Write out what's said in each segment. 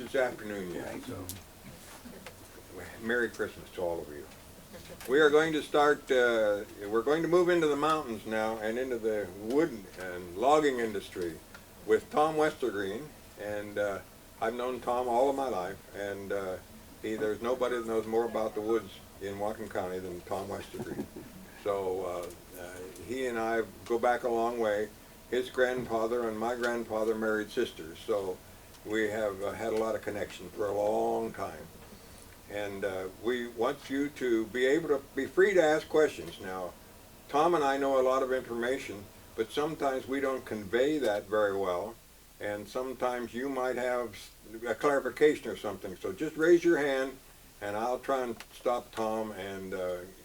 this afternoon yet, Right. so Merry Christmas to all of you. We are going to start, we're going to move into the mountains now and into the wood and logging industry with Tom Westergreen. And I've known Tom all of my life, and there's nobody that knows more about the woods in Whatcom County than Tom Westergreen. So he and I go back a long way. His grandfather and my grandfather married sisters, so we have had a lot of connection for a long time. And we want you to be able to be free to ask questions. Now, Tom and I know a lot of information, but sometimes we don't convey that very well, and sometimes you might have a clarification or something. So just raise your hand, and I'll try and stop Tom, and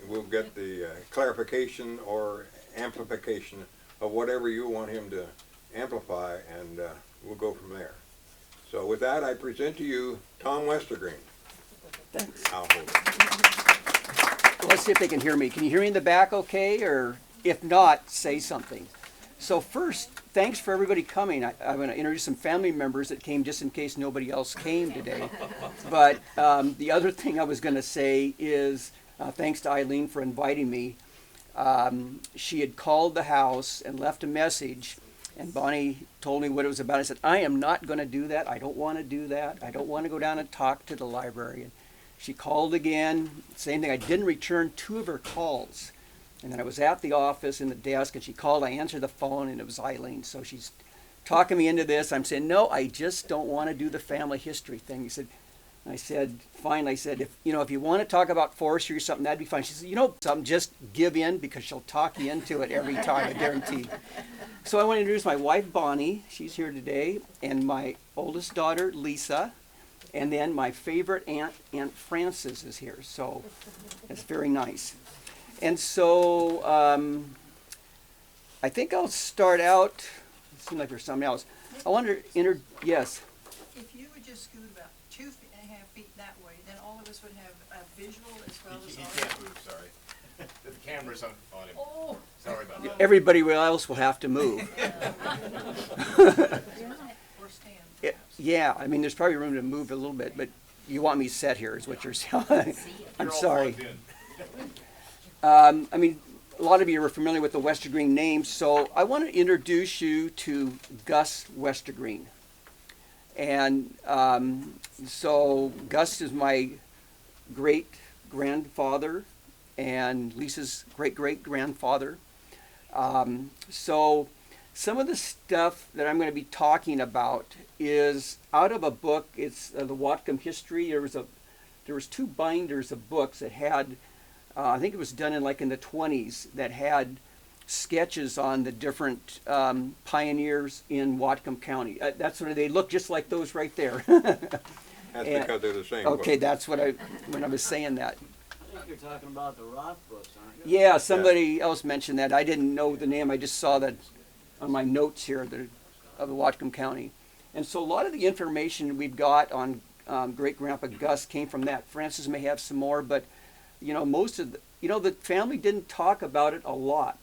we'll get the clarification or amplification of whatever you want him to amplify, and we'll go from there. So with that, I present to you Tom Westergreen. Thanks. I'll hold it. Let's see if they can hear me. Can you hear me in the back okay? Or if not, say something. So first, thanks for everybody coming. I'm going to introduce some family members that came just in case nobody else came today. But the other thing I was going to say is thanks to Eileen for inviting me. She had called the house and left a message, and Bonnie told me what it was about. I said, I am not going to do that. I don't want to do that. I don't want to go down and talk to the librarian. She called again, same thing. I didn't return 2 of her calls. And then I was at the office in the desk, and she called. I answered the phone, and it was Eileen. So she's talking me into this. I'm saying, no, I just don't want to do the family history thing. I said, fine. I said, if you want to talk about forestry or something, that'd be fine. She said, something, just give in, because she'll talk you into it every time, I guarantee. So I want to introduce my wife, Bonnie. She's here today, and my oldest daughter, Lisa. And then my favorite aunt, Aunt Frances, is here. So it's very nice. And so I think I'll start out. It seems like there's something else. I want to yes. If you would just scoot about 2.5 feet that way, then all of us would have a visual as well as He audio. can't move, sorry. The camera's on him. Oh. Sorry about that. Everybody else will have to move. Or stand. Yeah, I mean, there's probably room to move a little bit, but you want me set here is what you're saying. I'm You're all sorry. plugged in. I mean, a lot of you are familiar with the Westergreen name, so I want to introduce you to Gus Westergreen. And so Gus is my great-grandfather and Lisa's great-great-grandfather. So some of the stuff that I'm going to be talking about is out of a book. It's the Whatcom History. There was 2 binders of books that had, I think it was done in the 20s, that had sketches on the different pioneers in Whatcom County. That's what they look just like those right there. That's because they're the same. Okay, that's what when I was saying that. I think you're talking about the Roth books, aren't you? Yeah, somebody else mentioned that. I didn't know the name. I just saw that on my notes here of the Whatcom County. And so a lot of the information we've got on great-grandpa Gus came from that. Francis may have some more, but most of the family didn't talk about it a lot.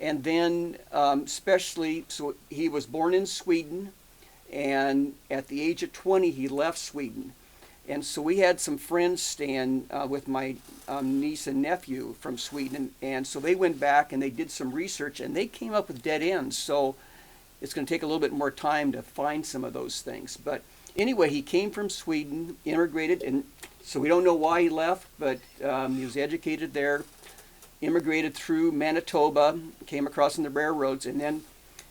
And then especially, so he was born in Sweden, and at the age of 20 he left Sweden. And so we had some friends staying with my niece and nephew from Sweden, and so they went back and they did some research, and they came up with dead ends. So it's going to take a little bit more time to find some of those things. But anyway, he came from Sweden, immigrated, and so we don't know why he left, but he was educated there, immigrated through Manitoba, came across on the railroads, and then,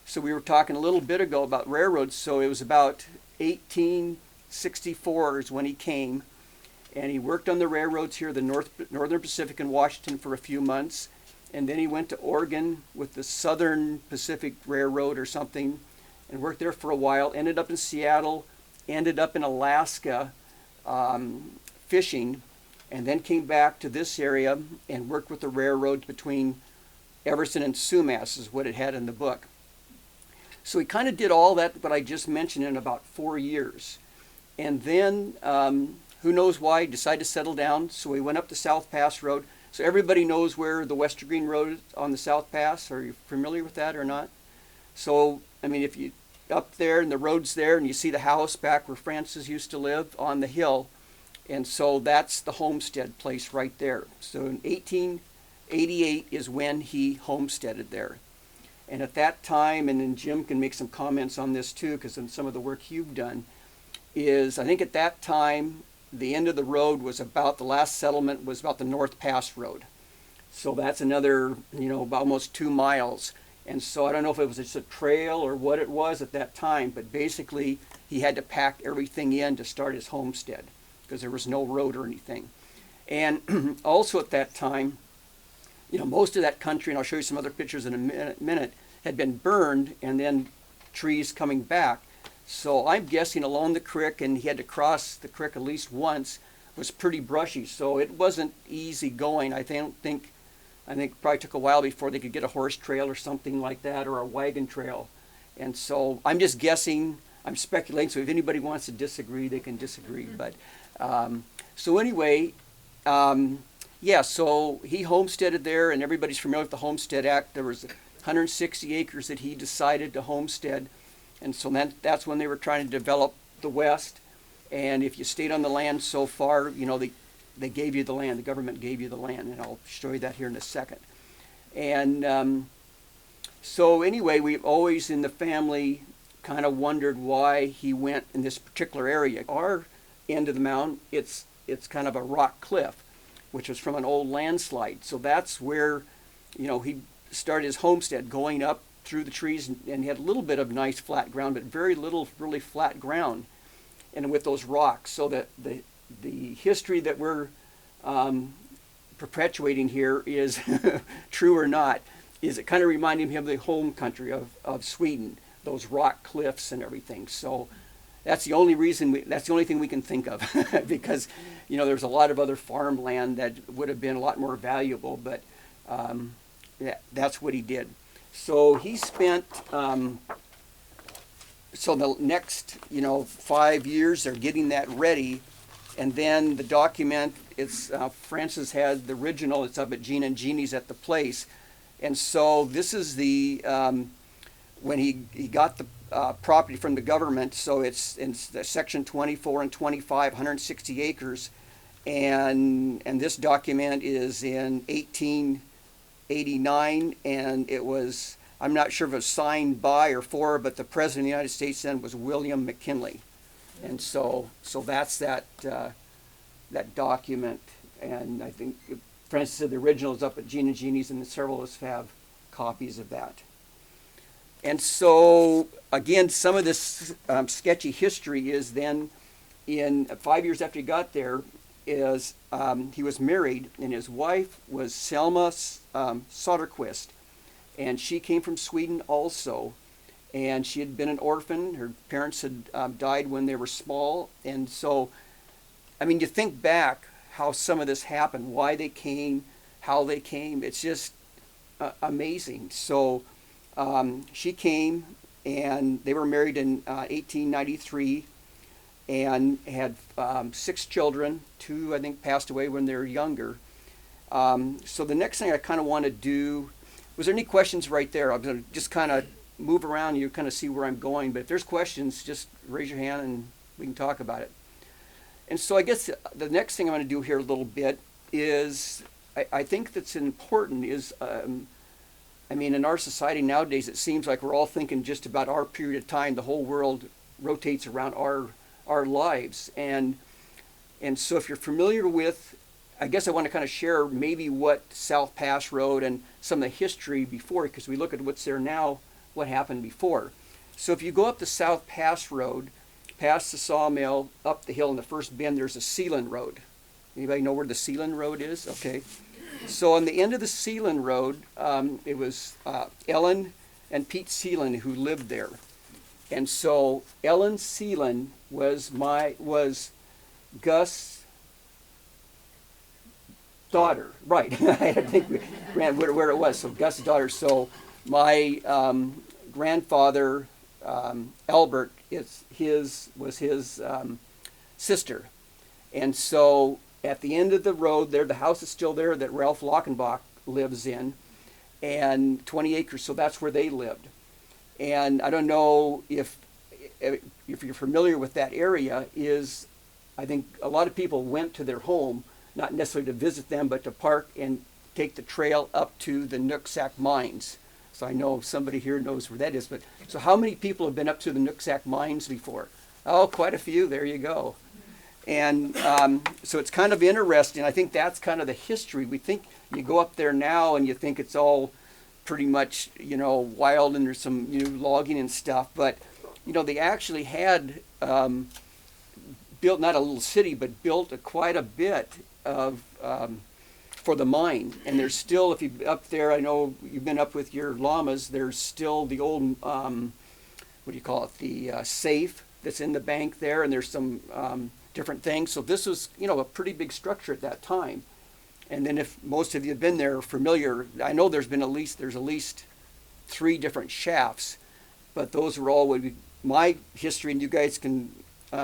so we were talking a little bit ago about railroads, so it was about 1864 is when he came, and he worked on the railroads here, the Northern Pacific and Washington, for a few months, and then he went to Oregon with the Southern Pacific Railroad or something, and worked there for a while, ended up in Seattle, ended up in Alaska fishing, and then came back to this area and worked with the railroad between Everson and Sumas, is what it had in the book. So he kind of did all that, what I just mentioned, in about 4 years. And then, who knows why, decided to settle down, so he went up the South Pass Road. So everybody knows where the Westergreen Road is on the South Pass. Are you familiar with that or not? So, I mean, if you up there and the road's there, and you see the house back where Francis used to live on the hill. And so that's the homestead place right there. So in 1888 is when he homesteaded there. And at that time, and then Jim can make some comments on this too, because in some of the work you've done, is I think at that time, the end of the road was about, the last settlement was about the North Pass Road. So that's another, about almost 2 miles. And so I don't know if it was just a trail or what it was at that time, but basically he had to pack everything in to start his homestead because there was no road or anything. And also at that time, most of that country, and I'll show you some other pictures in a minute, had been burned and then trees coming back. So I'm guessing along the creek, and he had to cross the creek at least once, was pretty brushy. So it wasn't easy going. I think it probably took a while before they could get a horse trail or something like that, or a wagon trail. And so I'm just guessing, I'm speculating, so if anybody wants to disagree, they can disagree. But so anyway, so he homesteaded there, and everybody's familiar with the Homestead Act. There was 160 acres that he decided to homestead. And so that's when they were trying to develop the West. And if you stayed on the land so far, they gave you the land. The government gave you the land, and I'll show you that here in a second. And so anyway, we've always in the family kind of wondered why he went in this particular area. Our end of the mountain, it's kind of a rock cliff, which was from an old landslide. So that's where, he started his homestead, going up through the trees, and he had a little bit of nice flat ground, but very little really flat ground, and with those rocks. So that the history that we're perpetuating here is true or not, is it kind of reminding him of the home country of Sweden, those rock cliffs and everything. So that's the only reason that's the only thing we can think of because there's a lot of other farmland that would have been a lot more valuable, but that's what he did. So he spent so the next 5 years they're getting that ready, and then the document, it's Francis had the original. It's up at Gene and Jeannie's at the place, and so this is the when he got the property from the government. So it's in section 24 and 25, 160 acres, and this document is in 1889, and it was, I'm not sure if it was signed by or for, but the President of the United States then was William McKinley. And so that's that document. And I think Francis said the original is up at Gene and Jeannie's, and several of us have copies of that. And so, again, some of this sketchy history is then in 5 years after he got there, is he was married, and his wife was Selma Soderquist, and she came from Sweden also, and she had been an orphan. Her parents had died when they were small, and so, you think back how some of this happened, why they came, how they came. It's just amazing. So she came, and they were married in 1893. And had 6 children. 2, I think, passed away when they were younger. So the next thing I kind of want to do, was there any questions right there? I'm going to just kind of move around, you kind of see where I'm going. But if there's questions, just raise your hand and we can talk about it. And so I guess the next thing I'm going to do here a little bit is, I think that's important is, in our society nowadays, it seems like we're all thinking just about our period of time. The whole world rotates around our lives, and so if you're familiar with, I guess I want to kind of share maybe what South Pass Road and some of the history before, because we look at what's there now, what happened before. So if you go up the South Pass Road, past the sawmill, up the hill in the first bend, there's a Sealand Road. Anybody know where the Sealand Road is? Okay. So on the end of the Sealand Road, it was Ellen and Pete Sealand who lived there. And so Ellen Sealand was Gus' daughter, right? I think we ran where it was. So Gus' daughter. So my grandfather Albert was his sister, and so at the end of the road there, the house is still there that Ralph Lockenbach lives in, and 20 acres. So that's where they lived. And I don't know if you're familiar with that area. I think a lot of people went to their home, not necessarily to visit them, but to park and take the trail up to the Nooksack mines. So I know somebody here knows where that is. But so how many people have been up to the Nooksack mines before? Oh, quite a few. There you go. And so it's kind of interesting. I think that's kind of the history. We think you go up there now and you think it's all pretty much, wild and there's some logging and stuff. But, they actually had built not a little city, but built quite a bit of for the mine. And there's still, if you up there, I know you've been up with your llamas. There's still the old the safe that's in the bank there, and there's some different things. So this was a pretty big structure at that time. And then if most of you have been there familiar, I know there's at least 3 different shafts, but those were all my history, and you guys can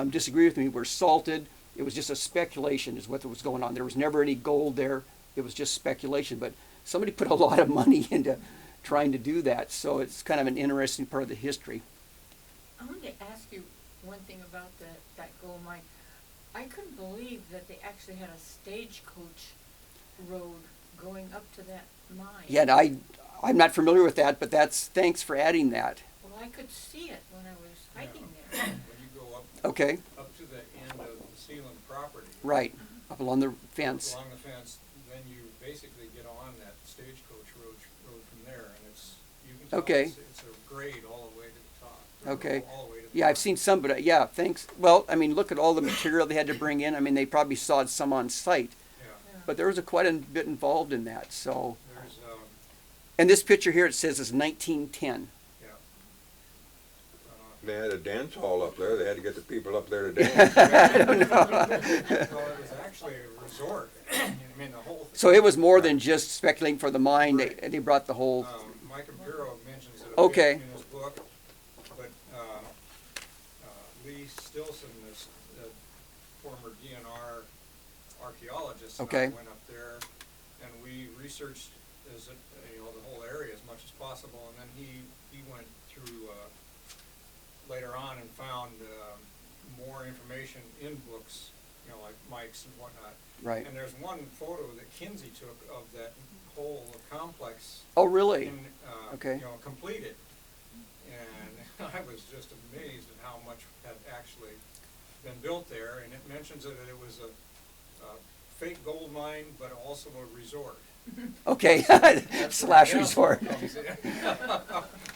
disagree with me, were salted. It was just a speculation is what was going on. There was never any gold there. It was just speculation, but somebody put a lot of money into trying to do that. So it's kind of an interesting part of the history. I wanted to ask you one thing about that gold mine. I couldn't believe that they actually had a stagecoach road going up to that mine. Yeah, and I'm not familiar with that, but thanks for adding that. Well, I could see it when I was hiking there. When you go up, Okay, up to the end of the Sealand property. right, up along the fence. Along the fence, then you basically get on that stagecoach road from there, and you can tell Okay. it's a grade all the way to the top. Okay. All the way to the Yeah, I've top. seen some, but yeah, thanks. Well, I mean, look at all the material they had to bring in. I mean, they probably sawed some on site, Yeah, but there was quite a bit involved in that. So, there's, and this picture here, it says is 1910. yeah. They had a dance hall up there. They had to get the people up there to dance. Well, it was actually a resort. I mean, the whole. So it was more than just speculating for the mine. They brought the whole. Mike Impero mentions it Okay. in his book, but Lee Stilson, this former DNR archaeologist, and I Okay. went up there, and we researched the whole area as much as possible, and then he went through later on and found more information in books, like Mike's and whatnot. Right. And there's one photo that Kinsey took of that whole complex Oh, really? in, Okay. completed. And I was just amazed at how much had actually been built there. And it mentions that it was a fake gold mine, but also a resort. Okay, slash resort.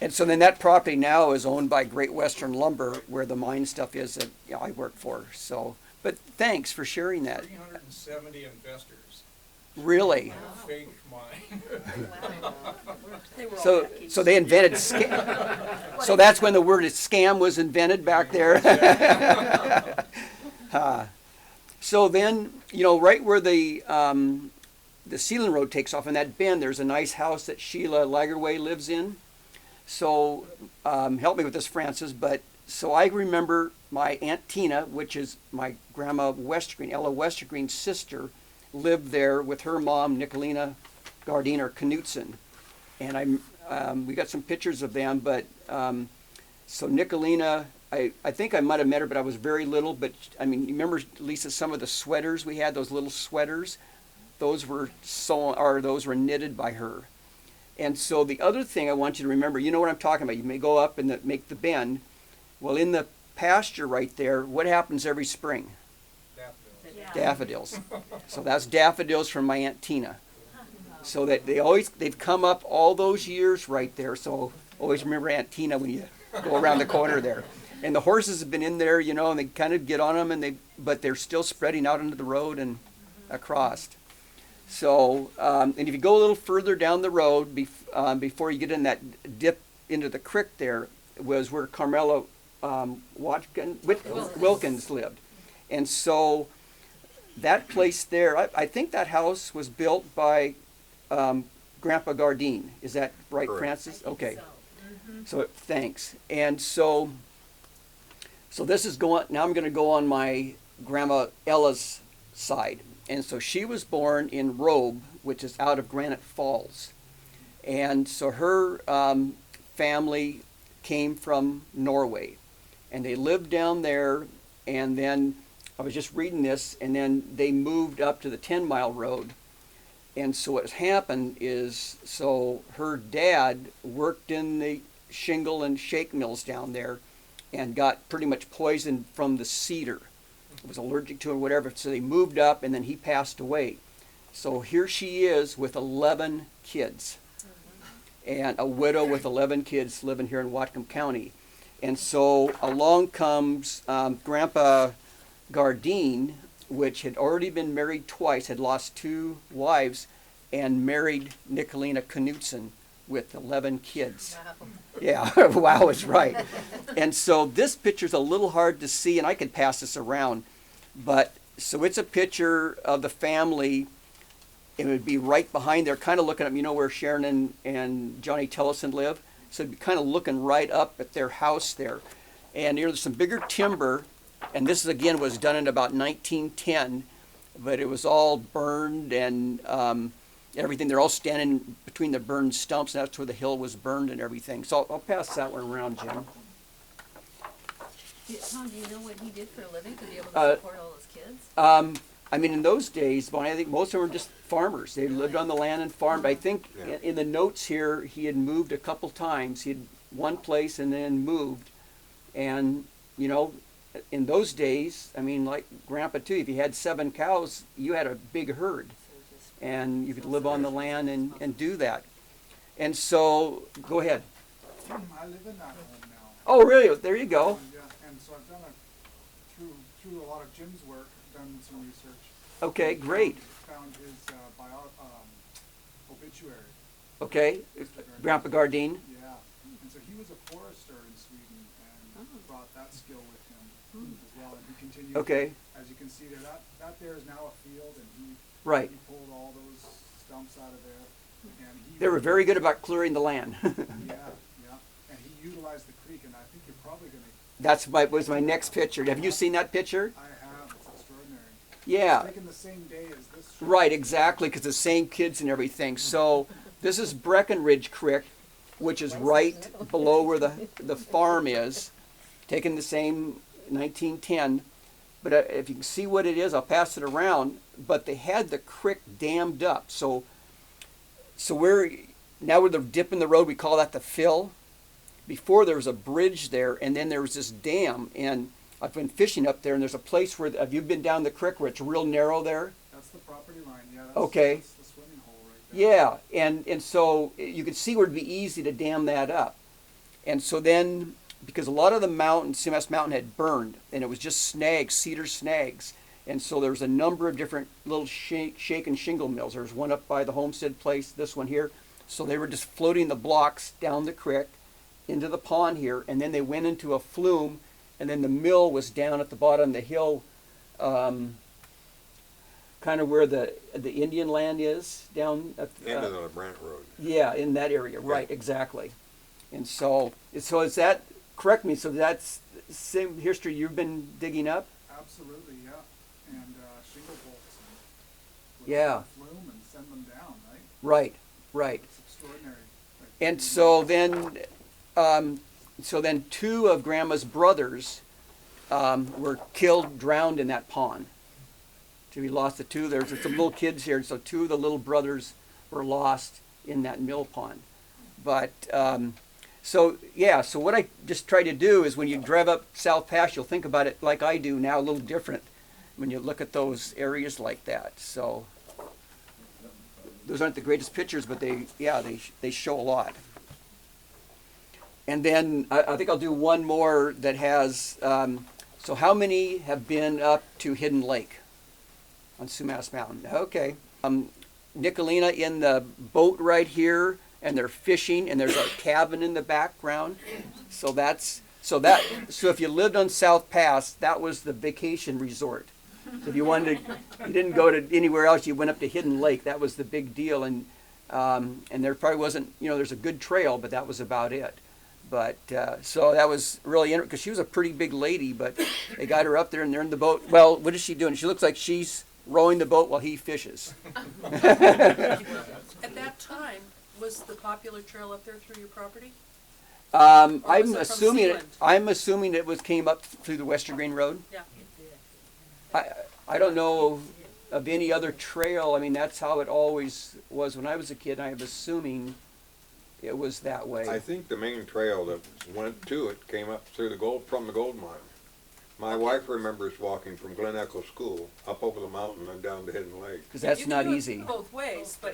And so then that property now is owned by Great Western Lumber, where the mine stuff is that I work for. So, but thanks for sharing that. 370 investors. Really? A fake mine. They were all So, lucky. so they invented scam. So that's when the word scam was invented back there. So then, right where the Sealand Road takes off in that bend, there's a nice house that Sheila Lagerway lives in. So help me with this, Francis. But so I remember my Aunt Tina, which is my grandma Westergreen, Ella Westergreen's sister, lived there with her mom, Nicolina Gardiner Knutson. And we got some pictures of them. But so Nicolina, I think I might have met her, but I was very little. But I mean, you remember, Lisa, some of the sweaters we had, those little sweaters? Those were those were knitted by her. And so the other thing I want you to remember, you know what I'm talking about. You may go up and make the bend. Well, in the pasture right there, what happens every spring? Daffodils. Daffodils. So that's daffodils from my Aunt Tina. So that they've come up all those years right there. So always remember Aunt Tina when you go around the corner there. And the horses have been in there, and they kind of get on them, but they're still spreading out into the road and across. So, and if you go a little further down the road, before you get in that dip into the creek there, was where Carmela Wilkins lived. And so that place there, I think that house was built by Grandpa Gardine. Is that right, Correct. Francis? Okay. So thanks. And so this is now I'm going to go on my Grandma Ella's side. And so she was born in Robe, which is out of Granite Falls. And so her family came from Norway, and they lived down there, and then I was just reading this, and then they moved up to the 10-mile road. And so what happened is, so her dad worked in the shingle and shake mills down there and got pretty much poisoned from the cedar. Was allergic to it or whatever, so they moved up, and then he passed away. So here she is with 11 kids, and a widow with 11 kids living here in Whatcom County. And so along comes Grandpa Gardine, which had already been married twice, had lost 2 wives, and married Nicolina Knutson with 11 kids. Wow. Yeah, wow is right. And so this picture's a little hard to see, and I could pass this around, but so it's a picture of the family. It would be right behind there, kind of looking up, where Sharon and Johnny Tellison live. So it'd be kind of looking right up at their house there. And there's some bigger timber, and this again was done in about 1910, but it was all burned and everything. They're all standing between the burned stumps, and that's where the hill was burned and everything. So I'll pass that one around, Jim. Tom, do you know what he did for a living to be able to support all those kids? I mean, in those days, Bonnie, I think most of them were just farmers. They lived on the land and farmed. I think in the notes here, he had moved a couple times. He had one place and then moved. And, in those days, I mean, like Grandpa too, if you had 7 cows, you had a big herd. And you could live on the land and do that. And so, go ahead. I live in that home now. Oh, really? There you go. Yeah, and so I've done through a lot of Jim's work, done some research. Okay, great. Found his obituary. Okay, Grandpa Gardine. Yeah, and so he was a forester in Sweden and brought that skill with him as well. And he continued. Okay. As you can see there, that there is now a field, and he pulled all those stumps out of there. And They were very good about clearing the land. yeah, and he utilized the creek, and I think you're probably going to. That's was my next picture. Have you seen that picture? I have. It's extraordinary. Yeah. It's taken the same day as this. Right, exactly, because the same kids and everything. So this is Breckenridge Creek, which is right below where the farm is, taken the same 1910. But if you can see what it is, I'll pass it around. But they had the creek dammed up. So now we're the dip in the road, we call that the fill. Before there was a bridge there, and then there was this dam. And I've been fishing up there, and there's a place where, have you been down the creek where it's real narrow there? That's the property line, yeah. That's the swimming hole right there. Yeah, and so you could see where it'd be easy to dam that up. And so then, because a lot of the mountain, CMS Mountain had burned, and it was just snags, cedar snags. And so there was a number of different little shake and shingle mills. There was one up by the homestead place, this one here. So they were just floating the blocks down the creek into the pond here, and then they went into a flume, and then the mill was down at the bottom of the hill, kind of where the Indian land is, down at the End of the Brant Road. Yeah, in that area, right, exactly. And so is that, correct me, so that's the same history you've been digging up? Absolutely, yeah. And shingle bolts. Yeah. Flume and send them down, Right, right? right. It's extraordinary. And so then 2 of Grandma's brothers were killed, drowned in that pond. So we lost the 2. There's some little kids here, so 2 of the little brothers were lost in that mill pond. But so what I just try to do is when you drive up South Pass, you'll think about it like I do now, a little different when you look at those areas like that. So those aren't the greatest pictures, but they show a lot. And then I think I'll do one more that has, so how many have been up to Hidden Lake on Sumas Mountain? Okay. Nicolina in the boat right here, and they're fishing, and there's a cabin in the background. So if you lived on South Pass, that was the vacation resort. So if you didn't go to anywhere else, you went up to Hidden Lake. That was the big deal, and there probably wasn't, there's a good trail, but that was about it. But so that was really interesting because she was a pretty big lady, but they got her up there and they're in the boat. Well, what is she doing? She looks like she's rowing the boat while he fishes. At that time, was the popular trail up there through your property? I'm Or was it from assuming Sealand? I'm assuming it was came up through the Westergreen Road. Yeah. I don't know of any other trail. I mean, that's how it always was when I was a kid. I'm assuming it was that way. I think the main trail that went to it came up through from the gold mine. My wife remembers walking from Glen Echo School up over the mountain and down to Hidden Lake. Because that's You not can do it easy. both ways, but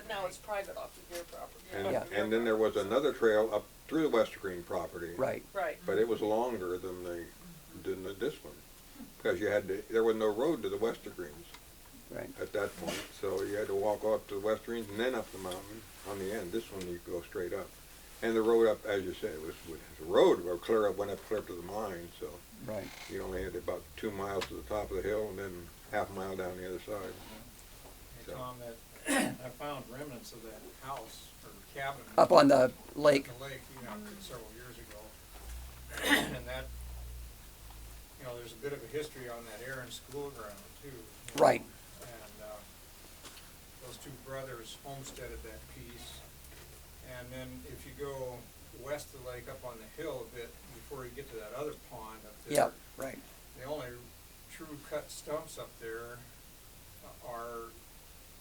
now it's private off of your property. And, Yeah. and then there was another trail up through the Westergreen property. Right. Right. But it was longer than this one, because there was no road to the Westergreens Right. at that point, so you had to walk off to the Westergreens and then up the mountain on the end. This one you go straight up, and the road up, as you said, the road went up clear to the mine, so Right. you only had about 2 miles to the top of the hill and then half a mile down the other side. Hey, Tom, I found remnants of that house or cabin. Up on the lake. The lake, several years ago. And that, there's a bit of a history on that Aaron School ground too. Right. And those two brothers homesteaded that piece. And then if you go west of the lake up on the hill a bit, before you get to that other pond up there. Yep. Right. The only true cut stumps up there are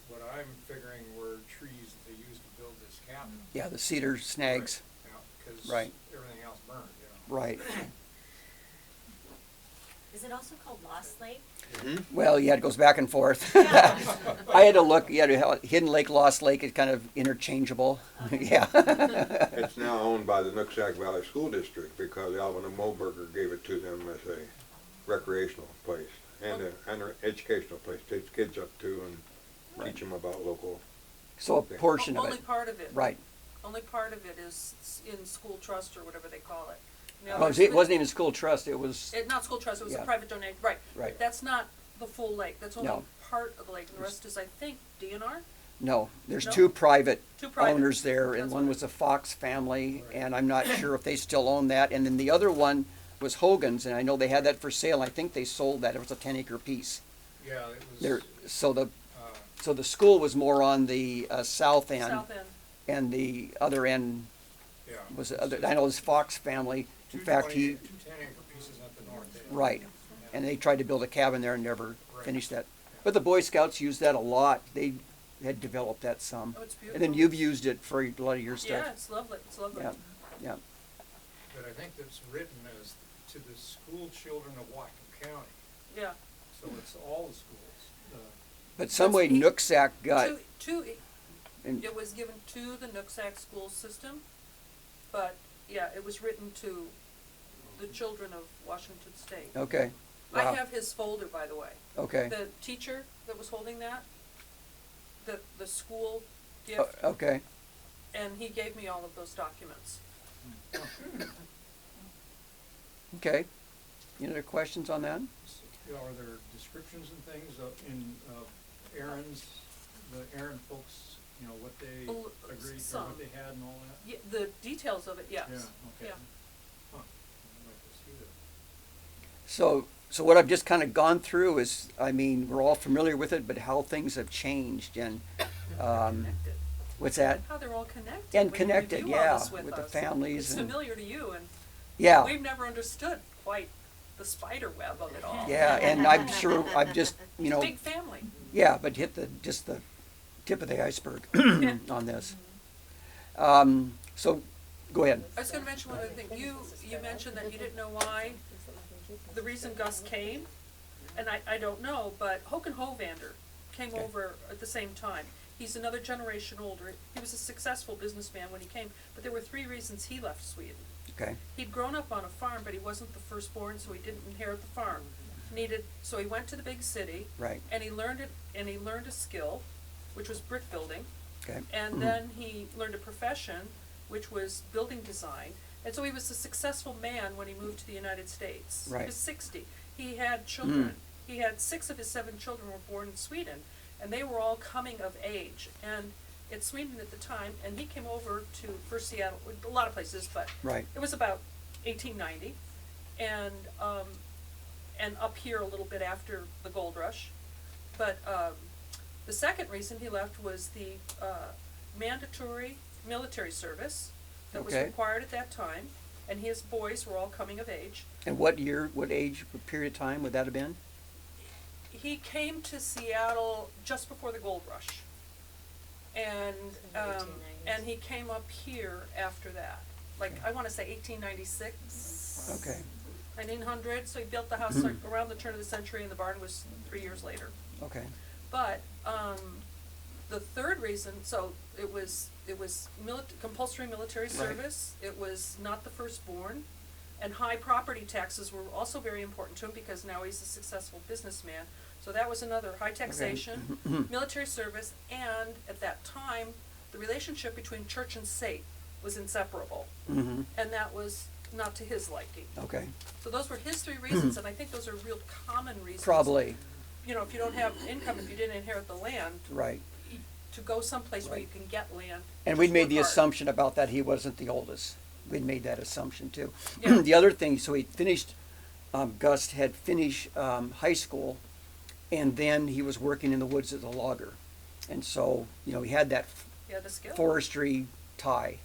what I'm figuring were trees that they used to build this cabin. Yeah, the cedar snags. Because Right. everything else burned, Right. Is it also called Lost Lake? Well, yeah, it goes back and forth. I had to look. Yeah, Hidden Lake, Lost Lake is kind of interchangeable. Yeah. It's now owned by the Nooksack Valley School District because Alvin and Moberger gave it to them as a recreational place and an educational place. Takes kids up to and teach them about local. So a portion of Only it. part of it. Right. Only part of it is in school trust or whatever they call it. Oh, it wasn't even school trust. It was. Not school trust, it was Yeah. a private donation, right. Right. That's not the full lake, that's only No. part of the lake, and the rest is, I think, DNR? No, there's No? two private Two private. owners there, and That's one what- was the Fox family, and I'm not sure if they still own that. And then the other one was Hogan's, and I know they had that for sale. I think they sold that. It was a 10-acre piece. Yeah, it was, There, so the uh, school was more on the south end, South end. and the other end yeah. was the other. I know his Fox family. In fact, Two 10-acre pieces at the north end. right, and they tried to build a cabin there and never Right. finished that. But the Boy Scouts used that a lot. They had developed that some. Oh, it's beautiful. And then you've used it for a lot of your Yeah, stuff. it's lovely, it's lovely. Yeah, yeah. But I think that's written as to the school children of Whatcom County, Yeah. so it's all the schools. But some way Nooksack got, and- It was given to the Nooksack school system, but, yeah, it was written to the children of Washington State. okay, I wow, have his folder, by the way. okay, The teacher that was holding that, the school gift, okay. and he gave me all of those documents. Okay. Any other questions on that? Are there descriptions and things of Aaron's, the Aaron folks, what they Oh, agreed, or some. what they had and all that? Yeah, the details of it, yes. Yeah, okay. Yeah. Huh, I'd like to see that. So what I've just kind of gone through is, I mean, we're all familiar with it, but how things have changed and, Connected. what's that? How they're all connected. And when you connected, review all yeah, this with the us. families It's and- familiar to you, and Yeah, we've never understood quite the spider web of it all. yeah, and I'm sure I've just, Big family. yeah, but hit just the tip of the iceberg on this. So, go ahead. I was gonna mention one other thing. You mentioned that you didn't know why, the reason Gus came, and I don't know, but Håkan Hovander came Okay. over at the same time. He's another generation older. He was a successful businessman when he came, but there were 3 reasons he left Sweden. Okay, He'd grown up on a farm, but he wasn't the firstborn, so he didn't inherit the farm. So he went to the big city, right, and he learned a skill, which was brick building. okay. And then he learned a profession, which was building design. And so he was a successful man when he moved to the United States. Right. He was 60. He had children. He had 6 of his 7 children were born in Sweden, and they were all coming of age. And in Sweden at the time, and he came over to first Seattle, a lot of places, but Right. it was about 1890, and up here a little bit after the gold rush. But the second reason he left was the mandatory military service that was Okay. required at that time, and his boys were all coming of age. And what year, what age, what period of time would that have been? He came to Seattle just before the gold rush. And, In the 1890s. and he came up here after that, like, I wanna say 1896. Okay. 1900, so he built the house like around the turn of the century, and the barn was 3 years later. Okay. But, the third reason, so it was compulsory military service, it was not the firstborn, and high property taxes were also very important to him because now he's a successful businessman. So that was another, high taxation, military service, and at that time, the relationship between church and state was inseparable. Mm-hmm. And that was not to his liking. Okay. So those were his 3 reasons, and I think those are real common reasons. Probably, You know, if you don't have income, if you didn't inherit the land, right. to go someplace where you Right. can get land. And just we'd made work the hard. assumption about that he wasn't the oldest. We'd made that assumption too. Yeah. The other thing, so he finished, Gus had finished high school, and then he was working in the woods as a logger. And so, you know, he had that Yeah, the skill. forestry tie.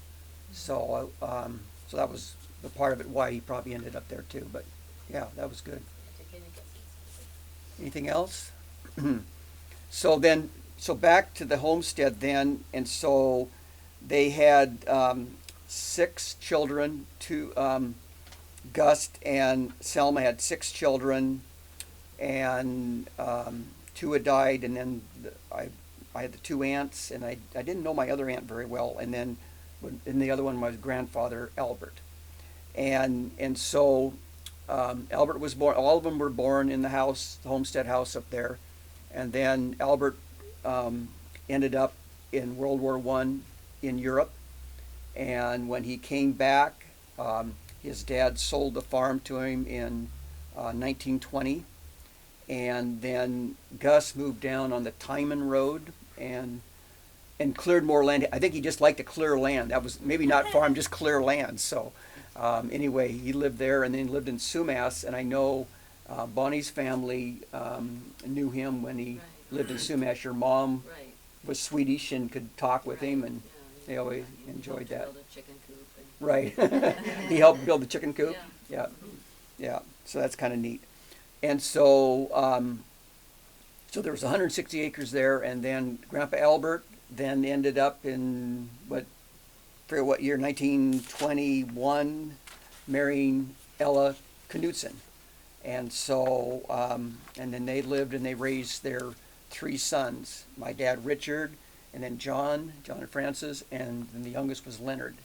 So, so that was the part of it why he probably ended up there too. But yeah, that was good. Anything else? So back to the homestead then, and so they had 6 children. Gus and Selma had 6 children, and 2 had died, and then I had the 2 aunts, and I didn't know my other aunt very well, and then the other one was grandfather Albert, and so Albert was born. All of them were born in the house, the homestead house up there, and then Albert ended up in World War I in Europe, and when he came back, his dad sold the farm to him in 1920, and then Gus moved down on the Timon Road and cleared more land. I think he just liked to clear land. That was maybe not farm, just clear land. So anyway, he lived there, and then lived in Sumas, and I know Bonnie's family knew him when he lived in Sumas. Your mom Right. was Swedish and could talk with him, and Yeah, they always he enjoyed helped to that. build a chicken coop and- Right. He helped build the chicken coop. Yeah. Yeah. So that's kind of neat. And so, so there was 160 acres there, and then Grandpa Albert then ended up in forget what year, 1921, marrying Ella Knudsen. And so, and then they lived and they raised their 3 sons. My dad, Richard, and then John and Francis, and then the youngest was Leonard.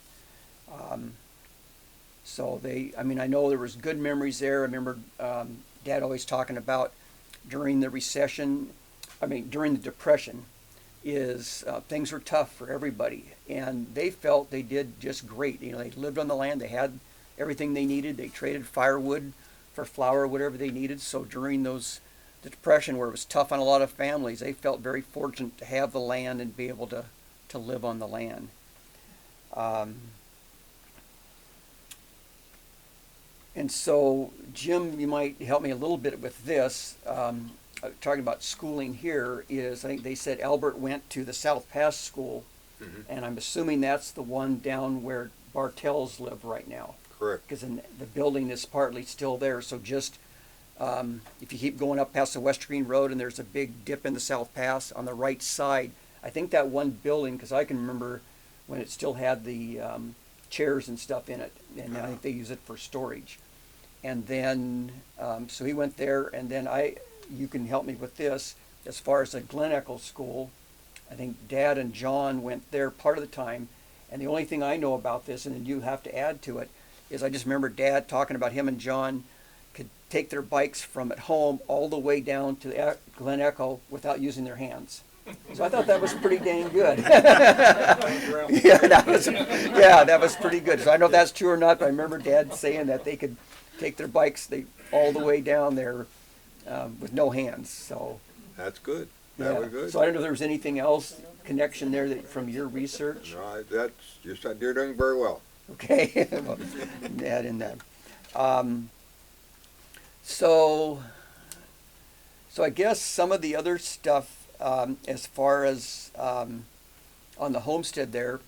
So I know there was good memories there. I remember Dad always talking about during the during the Depression, things were tough for everybody, and they felt they did just great. You know, they lived on the land, they had everything they needed. They traded firewood for flour, whatever they needed. So during the Depression, where it was tough on a lot of families, they felt very fortunate to have the land and be able to live on the land. And so, Jim, you might help me a little bit with this. Talking about schooling here is, I think they said Albert went to the South Pass School, and I'm assuming that's the one down where Bartels live right now. Correct. Because the building is partly still there. So just if you keep going up past the Westergreen Road and there's a big dip in the South Pass on the right side, I think that one building, because I can remember when it still had the chairs and stuff in it, and I think they use it for storage. And then, so he went there, and then you can help me with this, as far as the Glen Echo School, I think Dad and John went there part of the time, and the only thing I know about this, and then you have to add to it, is I just remember Dad talking about him and John could take their bikes from at home all the way down to Glen Echo without using their hands. So I thought that was pretty dang good. that was pretty good. So I don't know if that's true or not, but I remember Dad saying that they could take their bikes all the way down there with no hands. So That's good. That was good. So I don't know if there was anything else connection there from your research. No, you're doing very well. Okay, well, add in that. So I guess some of the other stuff, as far as on the homestead there,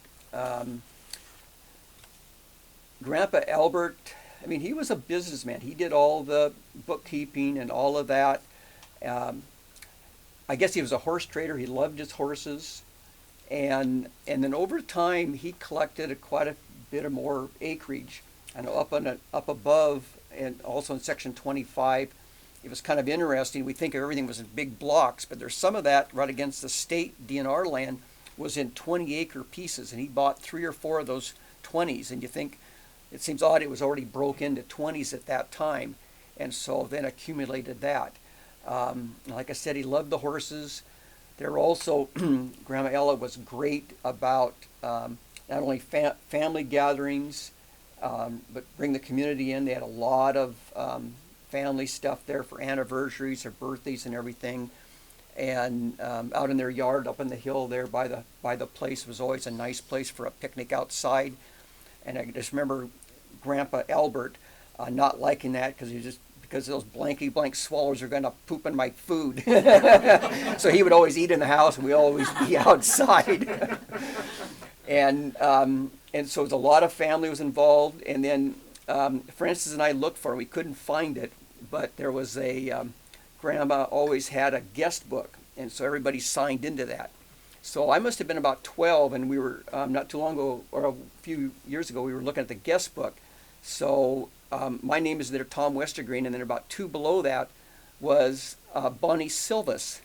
Grandpa Albert, I mean, he was a businessman. He did all the bookkeeping and all of that. I guess he was a horse trader. He loved his horses. And then over time, he collected quite a bit of more acreage. I know up above, and also in section 25, it was kind of interesting. We think everything was in big blocks, but there's some of that right against the state DNR land was in 20-acre pieces, and he bought 3 or 4 of those 20s. And you think, it seems odd it was already broke into 20s at that time, and so then accumulated that. Like I said, he loved the horses. There were also, Grandma Ella was great about not only family gatherings, but bring the community in. They had a lot of family stuff there for anniversaries or birthdays and everything. And out in their yard, up on the hill there by the place, was always a nice place for a picnic outside. And I just remember Grandpa Albert not liking that because those blanky blank swallows are going to poop in my food. So he would always eat in the house, and we always be outside. And so a lot of family was involved. And then Francis and I looked for it. We couldn't find it, but there was Grandma always had a guest book, and so everybody signed into that. So I must have been about 12, and we were not too long ago, or a few years ago, we were looking at the guest book. So my name is there, Tom Westergreen, and then about 2 below that was Bonnie Silvas,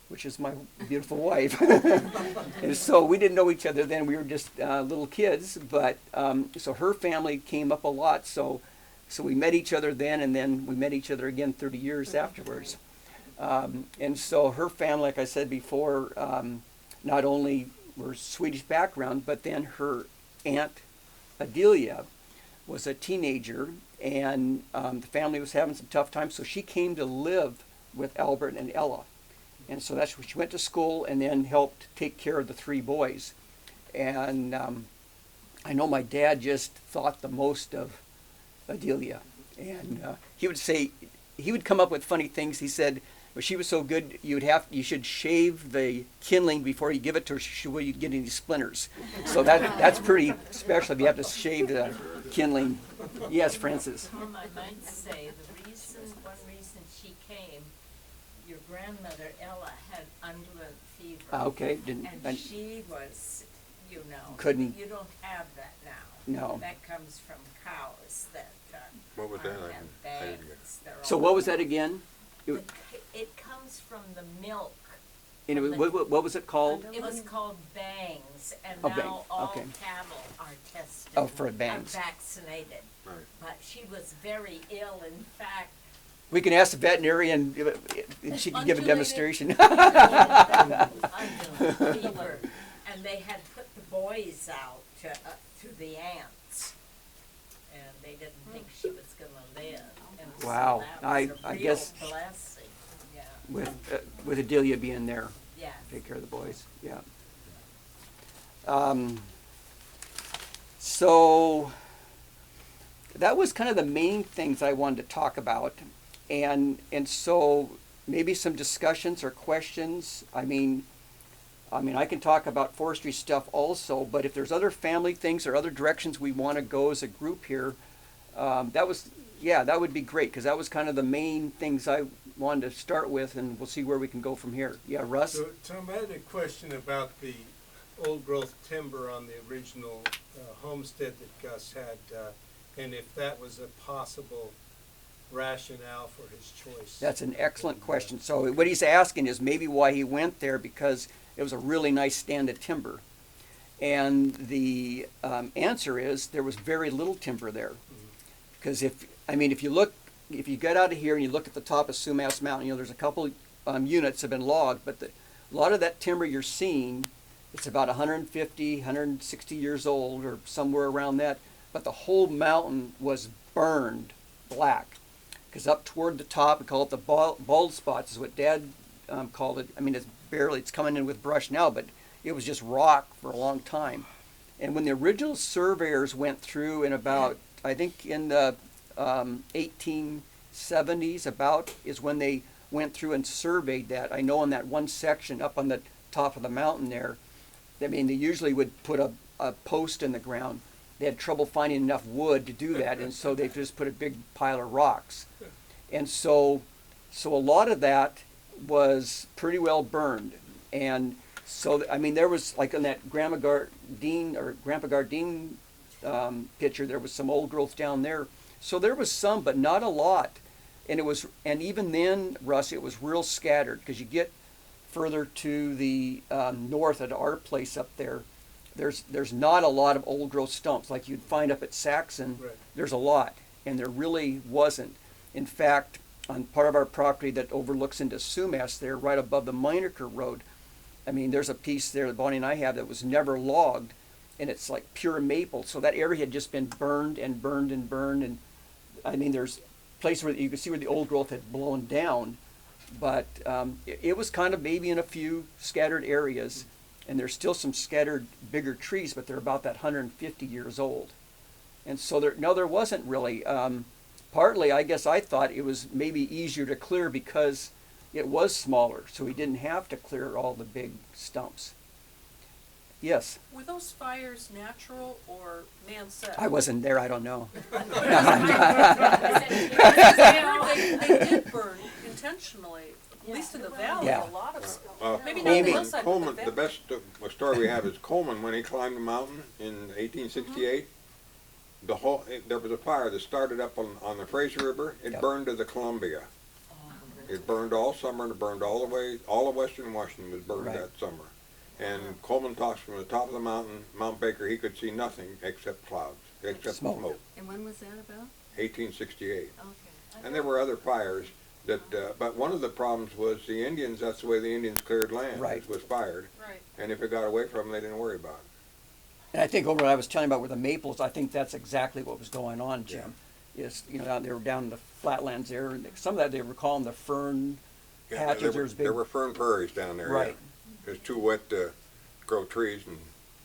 which is my beautiful wife. And so we didn't know each other then. We were just little kids, but so her family came up a lot. So we met each other then, and then we met each other again 30 years afterwards. And so her family, like I said before, not only were Swedish background, but then her aunt Adelia was a teenager, and the family was having some tough times, so she came to live with Albert and Ella. And so that's where she went to school and then helped take care of the 3 boys. And I know my dad just thought the most of Adelia. And he would come up with funny things. He said, well, she was so good, you should shave the kindling before you give it to her, so you'd get any splinters. So that's pretty special if you have to shave the kindling. Yes, Francis. Tom, I might say one reason she came, your grandmother Ella had undulant fever. Okay. And she was, couldn't. You don't have that now. No. That comes from cows that What was that? have bags. So what was that again? It comes from the milk. And what was it called? It was called bangs, and Oh, now bang. all Okay. cattle are tested. Oh, for bangs. Are vaccinated. Right. But she was very ill. In fact, We can ask the veterinarian if she can give a demonstration. undulant fever, and they had put the boys out to the ants, and they didn't think she was going to live. And Wow. so that was I a real guess blessing. Yeah. with Adelia being there, Yeah. take care of the boys. Yeah. So that was kind of the main things I wanted to talk about, and so maybe some discussions or questions. I mean, I can talk about forestry stuff also, but if there's other family things or other directions we want to go as a group here, that would be great, because that was kind of the main things I wanted to start with, and we'll see where we can go from here. Yeah, Russ? So, Tom, I had a question about the old growth timber on the original homestead that Gus had, and if that was a possible rationale for his choice. That's an excellent question. So what he's asking is maybe why he went there, because it was a really nice stand of timber. And the answer is there was very little timber there. Because if you get out of here and you look at the top of Sumas Mountain, there's a couple units have been logged, but a lot of that timber you're seeing, it's about 150, 160 years old or somewhere around that, but the whole mountain was burned black. Because up toward the top, we call it the bald spots, is what Dad called it. I mean, it's coming in with brush now, but it was just rock for a long time. And when the original surveyors went through in about, I think in the 1870s is when they went through and surveyed that. I know in that one section up on the top of the mountain there, I mean, they usually would put a post in the ground. they had trouble finding enough wood to do that, and so they just put a big pile of rocks. And so a lot of that was pretty well burned. And so, I mean, there was, like in that Grandpa Gardine picture, there was some old growth down there. So there was some, but not a lot. And even then, Russ, it was real scattered, because you get further to the north at our place up there, there's not a lot of old growth stumps like you'd find up at Saxon. Right. There's a lot, and there really wasn't. In fact, on part of our property that overlooks into Sumas there, right above the Meinecker Road, I mean, there's a piece there that Bonnie and I have that was never logged, and it's like pure maple. So that area had just been burned and burned and burned, and I mean, there's places where you can see where the old growth had blown down, but it was kind of maybe in a few scattered areas, and there's still some scattered bigger trees, but they're about that 150 years old. And so there wasn't really. Partly, I guess I thought it was maybe easier to clear because it was smaller, so we didn't have to clear all the big stumps. Yes? Were those fires natural or man-set? I wasn't there, I don't know. They did burn intentionally, at least in the valley, Yeah. a lot of, maybe not the Coleman, hillside, but Coleman, the the best story we have is Coleman, when he climbed the mountain in 1868. There was a fire that started up on the Fraser River. It burned to the Columbia. It burned all summer, and it burned all the way, all of western Washington was burned that summer. And Coleman talks from the top of the mountain, Mount Baker, he could see nothing except clouds, except smoke. And when was that about? 1868. Okay. And there were other fires that, but one of the problems was the Indians, that's the way the Indians cleared land, was fired. Right. And if it got away from them, they didn't worry about it. And I think over what I was telling you about with the maples, I think that's exactly what was going on, Jim. Is, you know, they were down in the flatlands there, and some of that they were calling the fern patches. There were fern prairies down there. Right. Yeah. It was too wet to grow trees, and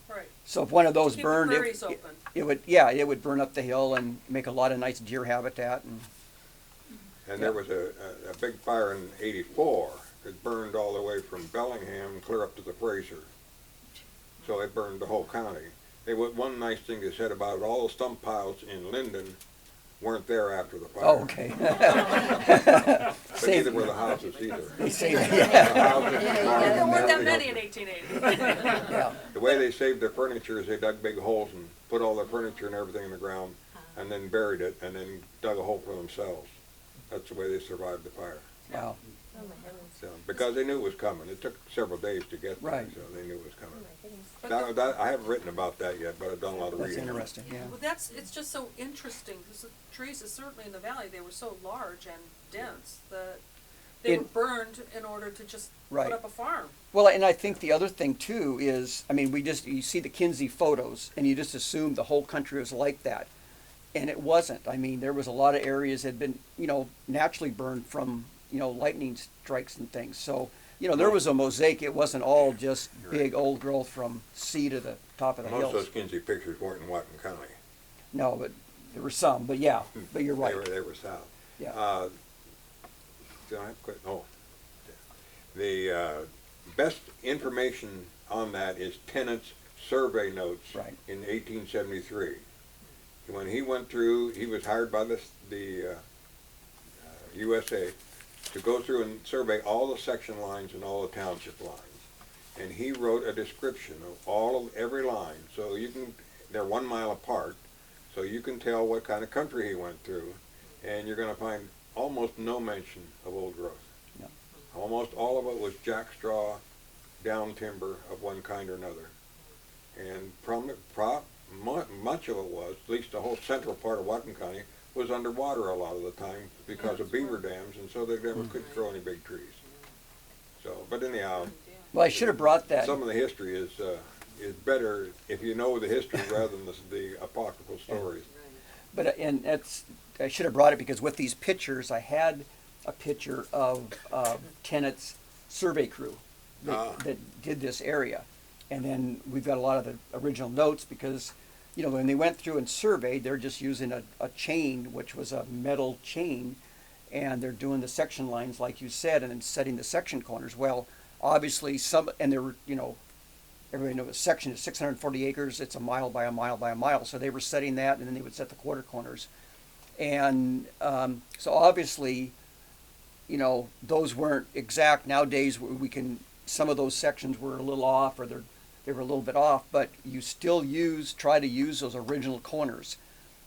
Right. So if one of those Keep the burned, prairies open. it would burn up the hill and make a lot of nice deer habitat. And there was a big fire in '84. It burned all the way from Bellingham clear up to the Fraser. So it burned the whole county. One nice thing they said about it, all the stump piles in Linden weren't there after the fire. oh, okay. But neither were the houses either. They say that, The houses, There weren't that everything many else. in 1880. yeah. The way they saved their furniture is they dug big holes and put all their furniture and everything in the ground, and then buried it, and then dug a hole for themselves. That's the way they survived the fire. Wow. Oh my heavens. So, because they knew it was coming. It took several days to get there, Right. so they knew it was coming. But the- I haven't written about that yet, but I've done a lot of That's reading. interesting. Yeah. Well, it's just so interesting, because the trees, certainly in the valley, they were so large and dense that they were burned in order to just Right. put up a farm. Well, and I think the other thing too is, I mean, you see the Kinsey photos, and you just assume the whole country was like that, and it wasn't. I mean, there was a lot of areas that had been, naturally burned from, lightning strikes and things. So, there was a mosaic. It wasn't all just big old growth from sea to the top of the Most of hills. those Kinsey pictures weren't in Whatcom County. No, but there were some. But yeah, but you're right. They were south. Yeah. Do I have quit? Oh. The best information on that is Tennant's survey notes in 1873. When he went through, he was hired by the USA to go through and survey all the section lines and all the township lines. And he wrote a description of every line. So they're 1 mile apart, so you can tell what kind of country he went through. And you're going to find almost no mention of old growth. No. Almost all of it was jackstraw, down timber of one kind or another. And much of it was, at least the whole central part of Whatcom County, was underwater a lot of the time because of beaver dams, and so they never could grow any big trees. So, but anyhow, Well, I should have brought that. some of the history is better if you know the history rather than the apocryphal stories. But I should have brought it because with these pictures, I had a picture of Tennant's survey crew that did this area. And then we've got a lot of the original notes because, when they went through and surveyed, they're just using a chain, which was a metal chain, and they're doing the section lines like you said, and then setting the section corners. Well, obviously and there were, everybody knows a section is 640 acres. It's a mile by a mile by a mile. So they were setting that, and then they would set the quarter corners. And so obviously, those weren't exact. Nowadays, we can, some of those sections were a little off, or they were a little bit off, but you still try to use those original corners.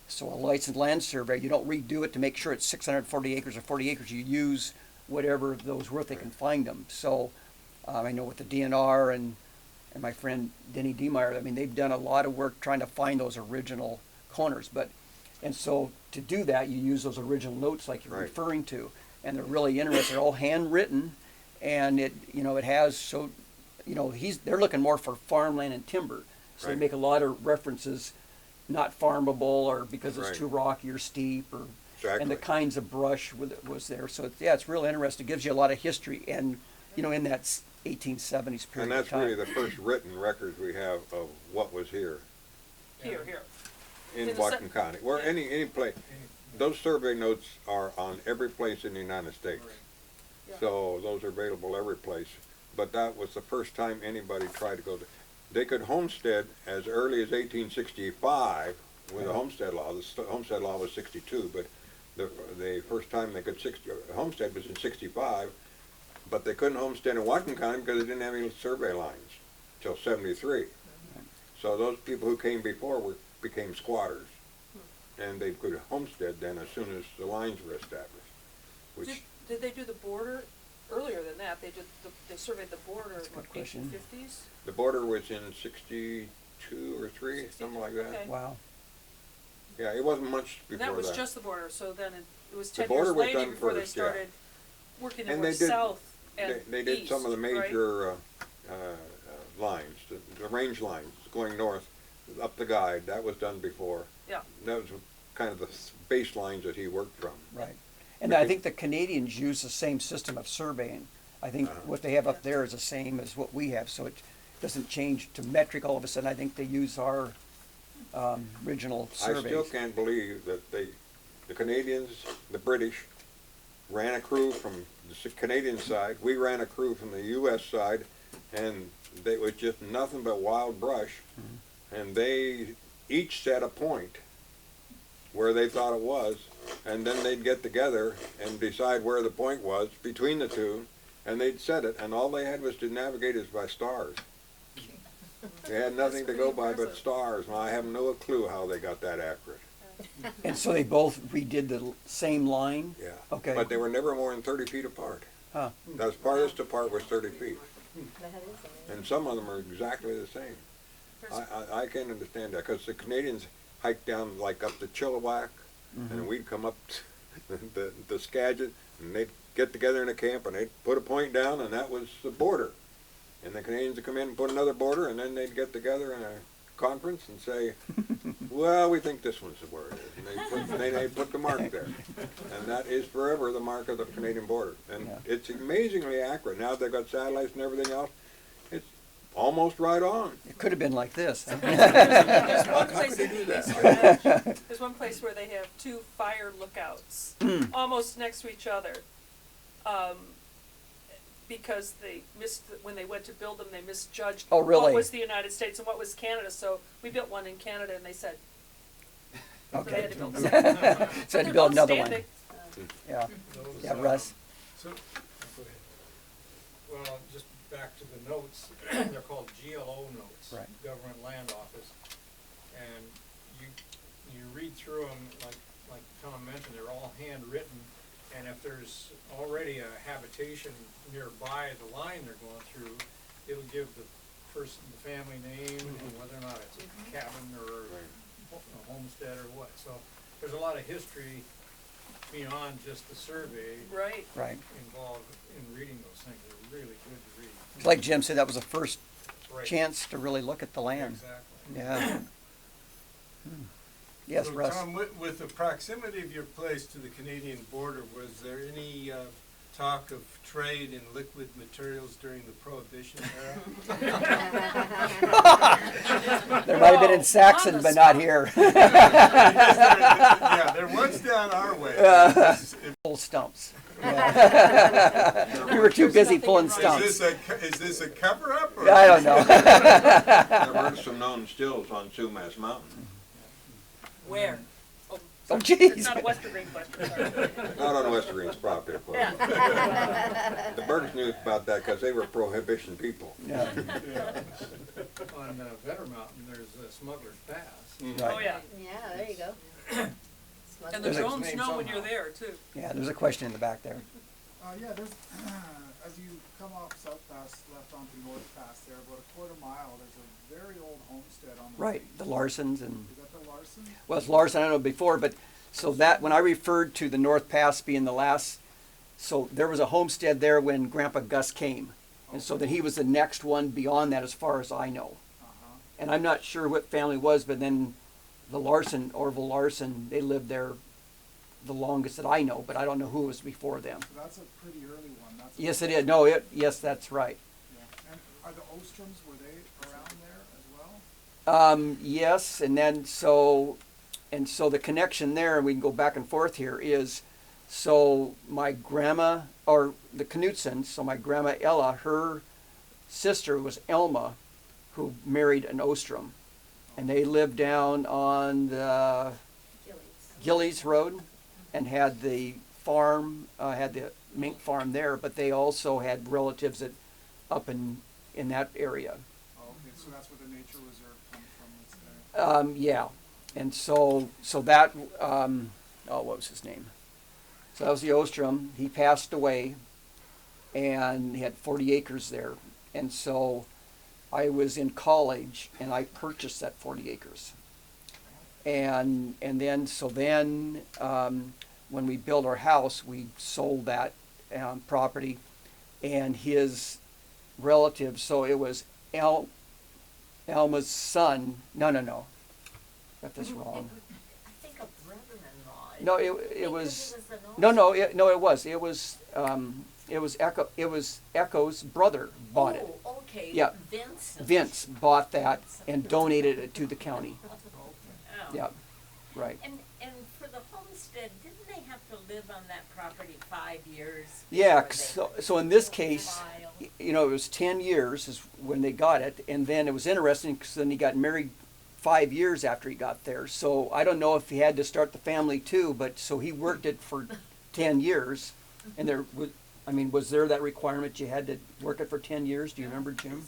So a licensed land surveyor, you don't redo it to make sure it's 640 acres or 40 acres. You use whatever those worth they can find them. So I know with the DNR and my friend Denny Demeyer, I mean, they've done a lot of work trying to find those original corners. And so to do that, you use those original notes like you're referring to, and they're really interesting. They're all handwritten, and it has, so they're looking more for farmland and timber. So they make a lot of references, not farmable, or because it's too rocky or steep, or and the kinds of brush was there. So it's real interesting. It gives you a lot of history, and in that 1870s period. And that's of time. really the first written records we have of what was here Here. in Whatcom County, or any place. Those survey notes are on every place in the United States. Yeah. So those are available every place. But that was the first time anybody tried to go to. They could homestead as early as 1865 with the homestead law. The homestead law was 62, but the first time they could homestead was in 65. But they couldn't homestead in Whatcom County because they didn't have any survey lines till 73. So those people who came before became squatters, and they could homestead then as soon as the lines were established. Did they do the border earlier than that? They surveyed the border in what, Good question. 1850s? The border was in 62 or 3, something like that. Okay. Wow. Yeah, it wasn't much And before that was that. just the border, so then it was The 10 border years was later done before they first, yeah. started working their And way they did- south and They did some of the east, right? major lines, the range lines going north up the guide. That was done before. Yeah. That was kind of the baselines that he worked from. Right. And I think the Canadians use the same system of surveying. I think what they have up there is the same as what we have, so it doesn't change to metric all of a sudden. I think they use our original surveys. I still can't believe that the Canadians, the British, ran a crew from the Canadian side. We ran a crew from the U.S. side, and it was just nothing but wild brush. And they each set a point where they thought it was, and then they'd get together and decide where the point was between the two, and they'd set it, and all they had was to navigate is by stars. They had nothing to go by but stars, and I have no clue how they got that accurate. And so they both redid the same line? Yeah. Okay. But they were never more than 30 feet apart. Huh. The farthest apart was 30 feet. That is amazing. And some of them are exactly the same. I can't understand that, because the Canadians hiked down like up to Chilliwack, and we'd come up the Skagit, and they'd get together in a camp, and they'd put a point down, and that was the border. And the Canadians would come in and put another border, and then they'd get together in a conference and say, well, we think this one's where it is. And they put the mark there. And that is forever the mark of the Canadian border. And it's amazingly accurate. Now they've got satellites and everything else. It's almost right on. It could have been like this. There's one How place could they do there's one place where they have 2 fire lookouts, almost next to each other. Because they when they went to build them, they misjudged Oh, really? what was the United States and what was Canada. So we built one in Canada, and they said, so they had to build a second. So I had to They're build both another one. standing. Yeah. Those, Yeah, Russ. So, go ahead. Well, just back to the notes, they're called GLO notes, Right. Government Land Office. And you read through them, like Tom mentioned, they're all handwritten. And if there's already a habitation nearby the line they're going through, it'll give the person, the family name, and whether or not it's a cabin or a homestead or what. So there's a lot of history beyond just the survey Right. Right. involved in reading those things. They're really good to read. Like Jim said, that was the first Right. chance to really look at the land. Exactly. Yeah. Yes, So, Russ. Tom, with the proximity of your place to the Canadian border, was there any talk of trade in liquid materials during the Prohibition era? There might have been in Saxon, but not here. Yeah, there was down our way. Old stumps. We were too busy pulling Is stumps. Is this a cover-up? Or? I don't know. There were some known stills on Sumas Mountain. Where? Oh, Oh, it's jeez. not a Westergreen question, sorry. Not on Westergreen's property, of course. The Burns knew about that because they were prohibition people. Yeah. On Vetter Mountain, there's Smuggler's Pass. Oh, yeah. Yeah, there you go. And the There's a- drones name know when somehow. you're there, too. Yeah, there's a question in the back there. Yeah, there's, as you come off South Pass, left onto North Pass there, about a quarter mile, there's a very old homestead on the Right, right. the Larsons and, Is that the Larson? well, it's Larson, I don't know before, but, so that, when I referred to the North Pass being the last, so there was a homestead there when Grandpa Gus came. And so then he was the next one beyond that as far as I know. Uh-huh. And I'm not sure what family it was, but then the Larson, Orville Larson, they lived there the longest that I know, but I don't know who was before them. So that's a pretty early one. That's a- Yes, it is. No, yes, that's right. Yeah. And are the Ostroms, were they around there as well? Yes, and then so the connection there, and we can go back and forth here, is so my grandma, or the Knutsons, so my grandma Ella, her sister was Elma, who married an Ostrom. And they lived down on the Gillies Road and had the farm, had the mink farm there, but they also had relatives that up in that area. Oh, okay, so that's where the nature reserve comes from, it's there. Yeah, and so that, what was his name? So that was the Ostrom. He passed away, and he had 40 acres there. And so I was in college, and I purchased that 40 acres. And then when we built our house, we sold that property, and his relatives. So it was Elma's son. No. Got this wrong. I think a brother-in-law. No, it was. an It was Echo's brother bought it. Oh, okay. Yeah. Vincent. Vince bought that and donated it to the county. Oh. Yeah, right. And for the homestead, didn't they have to live on that property 5 years? Yeah, before so in this case, file? it was 10 years is when they got it, and then it was interesting because then he got married 5 years after he got there. So I don't know if he had to start the family too, but so he worked it for 10 years, and there was. I mean, was there that requirement you had to work it for 10 years? Do you remember, Jim?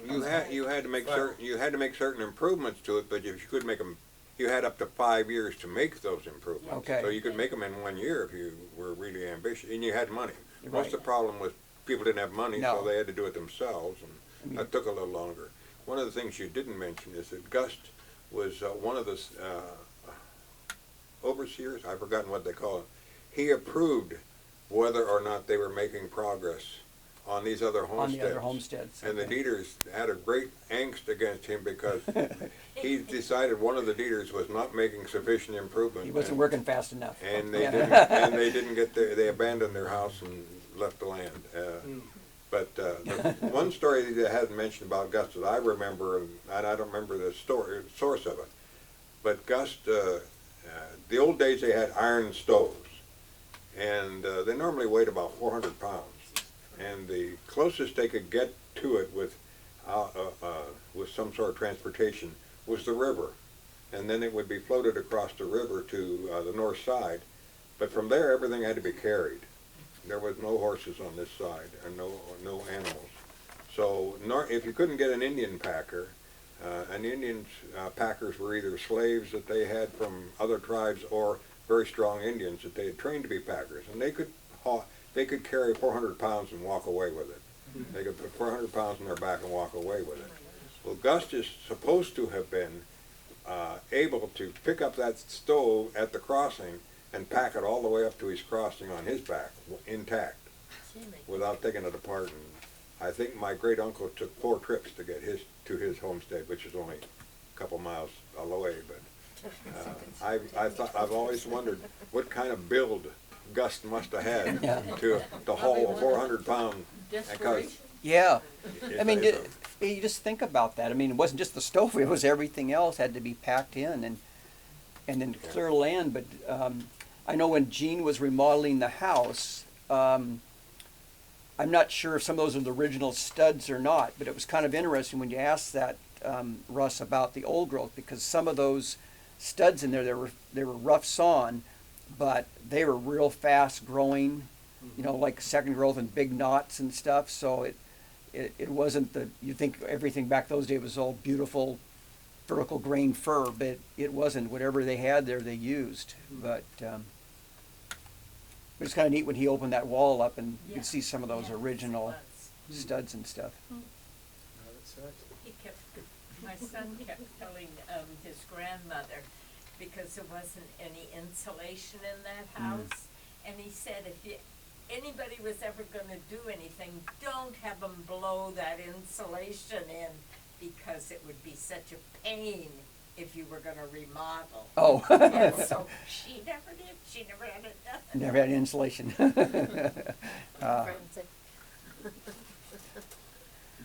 You had to make certain improvements to it, but if you could make them, you had up to 5 years to make those improvements. Okay. So you could make them in 1 year if you were really ambitious, and you had money. You're Most right. of the problem was people didn't have money, No. so they had to do it themselves, and that took a little longer. One of the things you didn't mention is that Gust was one of the overseers. I've forgotten what they call it. He approved whether or not they were making progress on these other homesteads. On the other homesteads. And the okay. deeders had a great angst against him because he decided one of the deeders was not making sufficient improvement. He wasn't working fast enough. And they Yeah. didn't get they abandoned their house and left the land. But the one story that I hadn't mentioned about Gus that I remember, and I don't remember the source of it, but Gus, the old days they had iron stoves, and they normally weighed about 400 pounds. And the closest they could get to it with some sort of transportation was the river. And then it would be floated across the river to the north side. But from there, everything had to be carried. There was no horses on this side, and no animals. So if you couldn't get an Indian packer, and the Indians packers were either slaves that they had from other tribes or very strong Indians that they had trained to be packers, and they could carry 400 pounds and walk away with it. They could put 400 pounds on their back and walk away with it. Well, Gus is supposed to have been able to pick up that stove at the crossing and pack it all the way up to his crossing on his back, intact, without taking it apart. And I think my great uncle took 4 trips to get to his homestead, which is only a couple miles away. But I've always wondered what kind of build Gus must have had to haul a 400-pound. Desperation. Yeah. I mean, you just think about that. I mean, it wasn't just the stove; it was everything else had to be packed in and then clear land. But I know when Gene was remodeling the house, I'm not sure if some of those are the original studs or not, but it was kind of interesting when you asked that, Russ, about the old growth, because some of those studs in there, they were rough sawn, but they were real fast growing, you know, like second growth and big knots and stuff. So it wasn't you think everything back those days was all beautiful vertical grain fir, but it wasn't. Whatever they had there, they used. But it's kind of neat when he opened that wall up and you could see some of those original studs and stuff. He kept, my son kept telling his grandmother, because there wasn't any insulation in that house, and he said if anybody was ever gonna do anything, don't have them blow that insulation in, because it would be such a pain if you were gonna remodel. Oh. And so she never did, she never had it done. Never had insulation.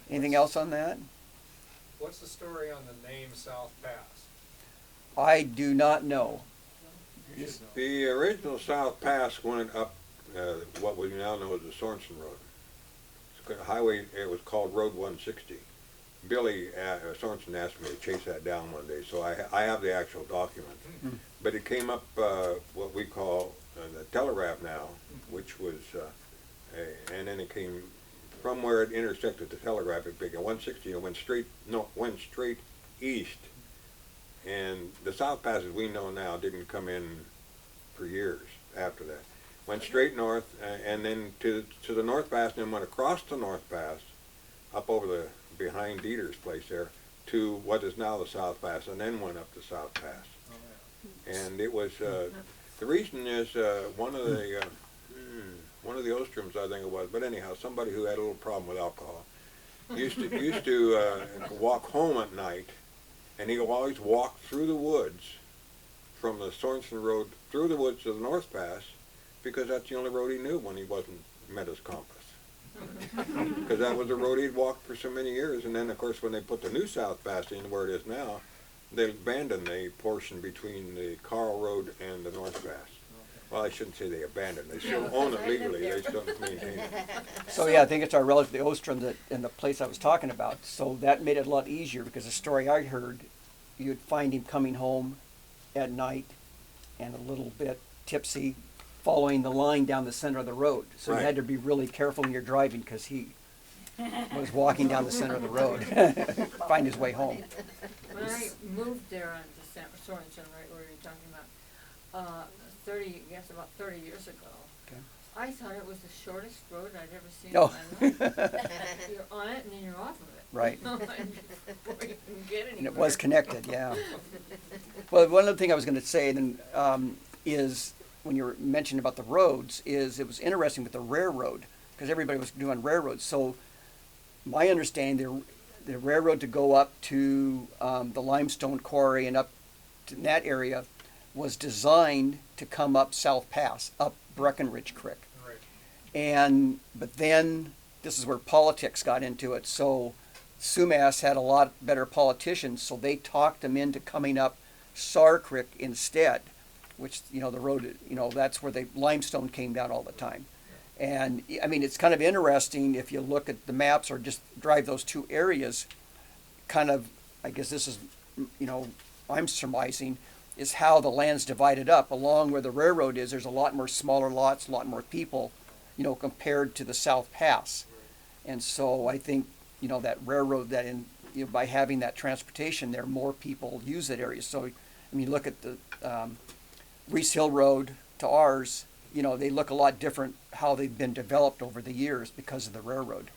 Anything else on that? What's the story on the name South Pass? I do not know. You should know. The original South Pass went up what we now know as the Sorensen Road. It's a highway, it was called Road 160. Billy Sorensen asked me to chase that down one day, so I have the actual document. But it came up what we call the telegraph now, which was, and then it came from where it intersected the telegraph at Big 160 and went straight east. And the South Pass, as we know now, didn't come in for years after that. Went straight north, and then to the North Pass, and then went across the North Pass, up over behind Dieter's place there, to what is now the South Pass, and then went up the South Pass. And it was, the reason is one of the Ostroms, I think it was, but anyhow, somebody who had a little problem with alcohol, used to walk home at night, and he would always walk through the woods from the Sorensen Road through the woods to the North Pass, because that's the only road he knew when he wasn't met his compass. Because that was the road he'd walked for so many years, and then of course when they put the new South Pass in where it is now, they abandoned the portion between the Carl Road and the North Pass. Well, I shouldn't say they abandoned. They still own it legally. They still maintain it. So yeah, I think it's our relative, the Ostrom, that in the place I was talking about. So that made it a lot easier, because the story I heard, you'd find him coming home at night and a little bit tipsy, following the line down the center of the road. So Right. you had to be really careful when you're driving, because he was walking down the center of the road, find his way home. When I moved there on Sorensen, right where you're talking about, about 30 years ago, Okay. I thought it was the shortest road I'd ever seen Oh. in my life. You're on it and then you're off of it. Right. Before you can get And anywhere. it was connected, yeah. Well, one other thing I was going to say then is, when you were mentioning about the roads, is it was interesting with the railroad, because everybody was doing railroads. So my understanding, the railroad to go up to the limestone quarry and up to that area was designed to come up South Pass, up Breckenridge Creek. Right. But then this is where politics got into it. So Sumas had a lot better politicians, so they talked them into coming up Sar Creek instead, which, the road, that's where the limestone came down all the time. And I mean, it's kind of interesting if you look at the maps or just drive those two areas, kind of, I guess this is, I'm surmising, is how the land's divided up. Along where the railroad is, there's a lot more smaller lots, a lot more people, compared to the South Pass. And so I think, that railroad, by having that transportation there, more people use that area. So, I mean, look at the Reese Hill Road to ours, they look a lot different how they've been developed over the years because of the railroad.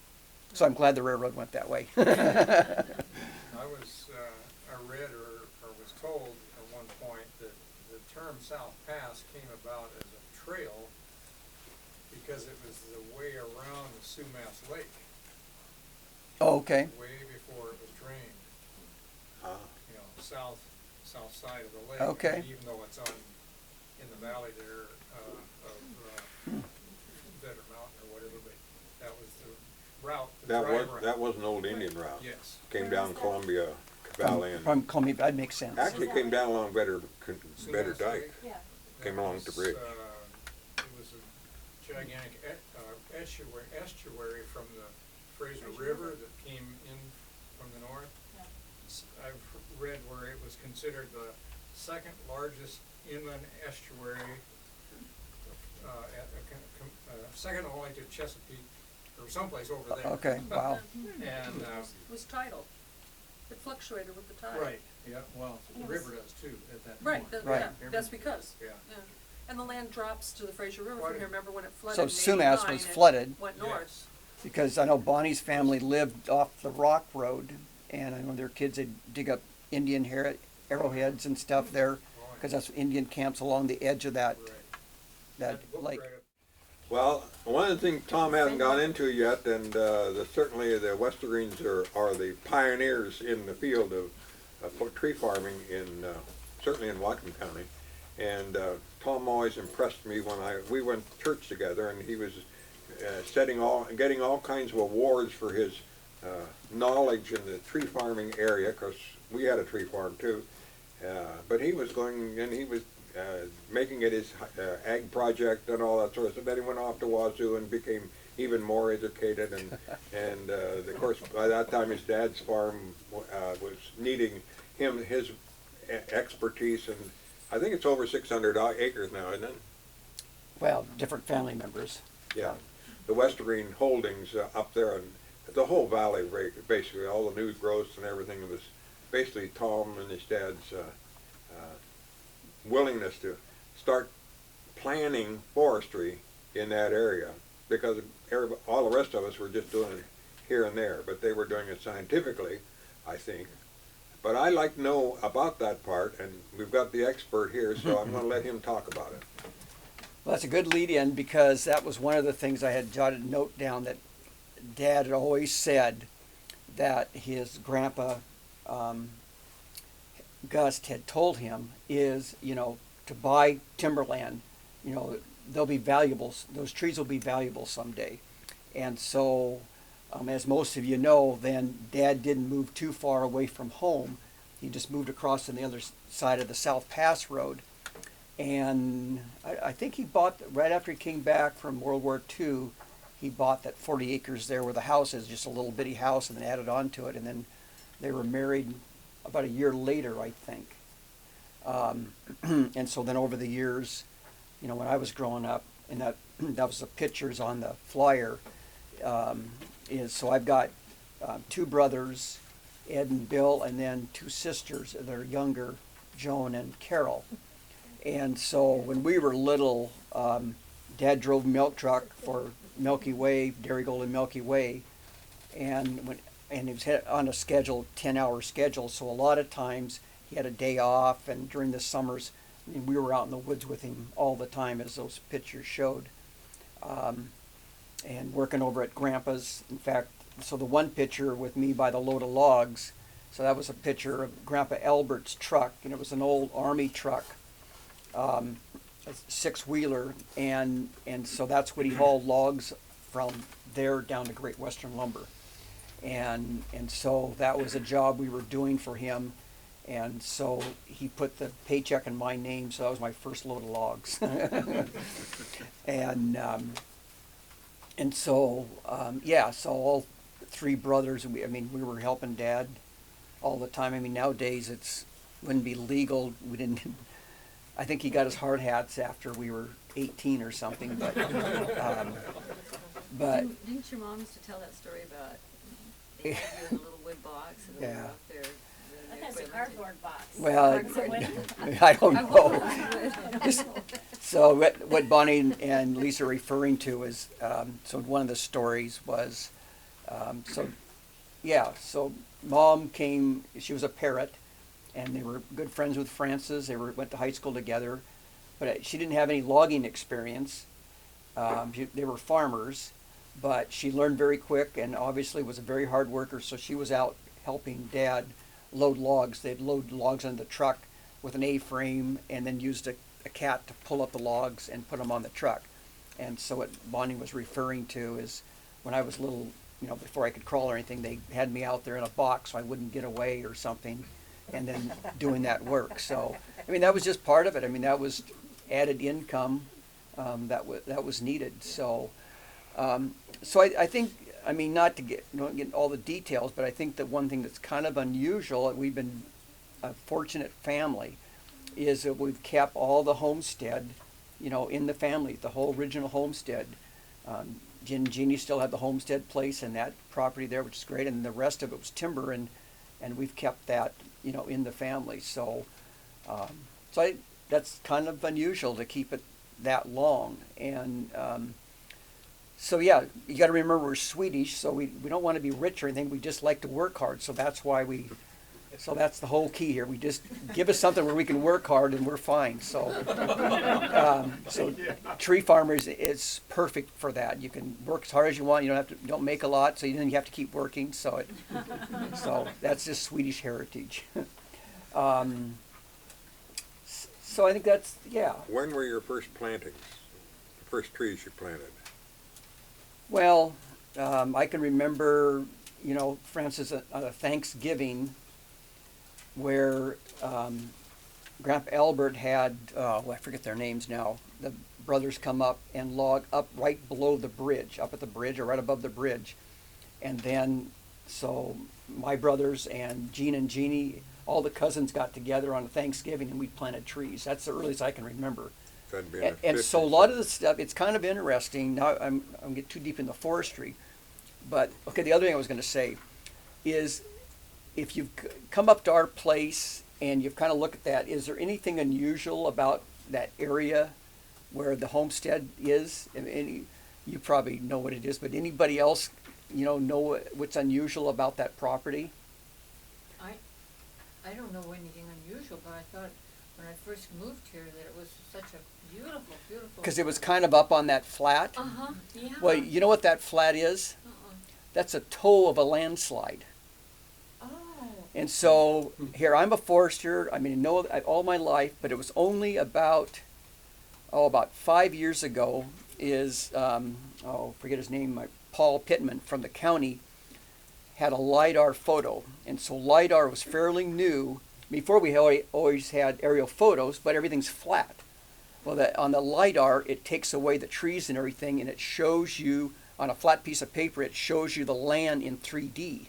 So I'm glad the railroad went that way. I read or was told at one point that the term South Pass came about as a trail because it was the way around the Sumas Lake. Oh, okay. Way before it was drained. South side of the lake. Okay. And even though it's in the valley there of Better Mountain or whatever, but that was the route. That was an old Indian route. Yes. Came down Columbia Valley and From Columbia, that makes sense. actually came down along Better Sumas Dike. Lake? Yeah. came along the bridge. It was a gigantic estuary from the Fraser River that came in from the north. I've read where it was considered the second largest inland estuary, second only to Chesapeake, or someplace over there. Okay, wow. And, It was tidal. It fluctuated with the tide. right, yeah, well, the river does too at that point. Right, Right. yeah, that's because. Yeah. Yeah. And the land drops to the Fraser River Quite from a- here. Remember when it flooded So in Sumas 89, was it flooded. went Yes. north. Because I know Bonnie's family lived off the Rock Road, and I know their kids would dig up Indian arrowheads and stuff there, because that's Indian camps along the edge of that Right. that book lake. right up. Well, one of the things Tom hasn't gone into yet, and certainly the Westergreens are the pioneers in the field of tree farming certainly in Whatcom County. And Tom always impressed me when we went to church together, and he was getting all kinds of awards for his knowledge in the tree farming area, because we had a tree farm too. But he was making it his ag project and all that sort of stuff. Then he went off to Wazoo and became even more educated, and of course by that time his dad's farm was needing his expertise, and I think it's over 600 acres now, isn't it? Well, different family members. Yeah, the Westergreen holdings up there, and the whole valley, basically all the new growths and everything, was basically Tom and his dad's willingness to start planning forestry in that area, because all the rest of us were just doing it here and there, but they were doing it scientifically, I think. But I like to know about that part, and we've got the expert here, so I'm going to let him talk about it. Well, that's a good lead-in, because that was one of the things I had jotted a note down that Dad had always said, that his grandpa Gus had told him is, to buy timberland, they'll be valuable. Those trees will be valuable someday. And so, as most of you know, then Dad didn't move too far away from home. He just moved across on the other side of the South Pass Road. And I think he bought, right after he came back from World War II, he bought that 40 acres there where the house is, just a little bitty house, and then added on to it. And then they were married about a year later, I think. And so then over the years, when I was growing up, and that was the pictures on the flyer, so I've got 2 brothers, Ed and Bill, and then 2 sisters that are younger, Joan and Carol. And so when we were little, Dad drove a milk truck for Milky Way, Dairy Gold and Milky Way, and he was on a 10-hour schedule, so a lot of times he had a day off, and during the summers, we were out in the woods with him all the time, as those pictures showed, and working over at Grandpa's. In fact, so the one picture with me by the load of logs, so that was a picture of Grandpa Albert's truck, and it was an old Army truck, a 6-wheeler, and so that's what he hauled logs from there down to Great Western Lumber. And so that was a job we were doing for him, and so he put the paycheck in my name, so that was my first load of logs. and so so all 3 brothers, we were helping Dad all the time. Nowadays it wouldn't be legal. We didn't. I think he got his hard hats after we were 18 or something, but Didn't your mom used to tell that story about they had you in a little wood box and they were out there? That's a cardboard box. Well, I don't know. So what Bonnie and Lisa are referring to is, so one of the stories was, so Mom came, she was a parrot, and they were good friends with Frances. They went to high school together, but she didn't have any logging experience. They were farmers, but she learned very quick, and obviously was a very hard worker, so she was out helping Dad load logs. They'd load logs on the truck with an A-frame, and then used a cat to pull up the logs and put them on the truck. And so what Bonnie was referring to is, when I was little, before I could crawl or anything, they had me out there in a box so I wouldn't get away or something, and then doing that work. So, that was just part of it. That was, added income that was needed. So, I think, I mean, not to get all the details, but I think that one thing that's kind of unusual, we've been a fortunate family, is that we've kept all the homestead, in the family, the whole original homestead. Jen and Jeannie still have the homestead place and that property there, which is great, and the rest of it was timber, and we've kept that, in the family. So, that's kind of unusual to keep it that long. And so yeah, you got to remember we're Swedish, so we don't want to be rich or anything. We just like to work hard. So that's why so that's the whole key here. We just give us something where we can work hard and we're fine. So, tree farmers is perfect for that. You can work as hard as you want. You don't make a lot, so then you have to keep working. So that's just Swedish heritage. So I think that's, yeah. When were your first plantings? The first trees you planted? Well, I can remember, Francis, on a Thanksgiving where Grandpa Albert had, I forget their names now, the brothers come up and log up right below the bridge, up at the bridge or right above the bridge. And then, so my brothers and Gene and Jeannie, all the cousins got together on a Thanksgiving and we planted trees. That's the earliest I can remember. And so a lot of the stuff, it's kind of interesting. Now I'm getting too deep into forestry, but okay. The other thing I was going to say is, if you've come up to our place and you've kind of looked at that, is there anything unusual about that area where the homestead is? And you probably know what it is, but anybody else, know what's unusual about that property? I don't know anything unusual, but I thought when I first moved here that it was such a beautiful, beautiful. Because it was kind of up on that flat. Yeah. Well, you know what that flat is? That's a toe of a landslide. Oh. And so here, I'm a forester. I mean, know all my life, but it was only about 5 years ago. Is forget his name, Paul Pittman from the county had a LiDAR photo, and so LiDAR was fairly new. Before we always had aerial photos, but everything's flat. Well, on the LiDAR, it takes away the trees and everything, and it shows you on a flat piece of paper. It shows you the land in 3D.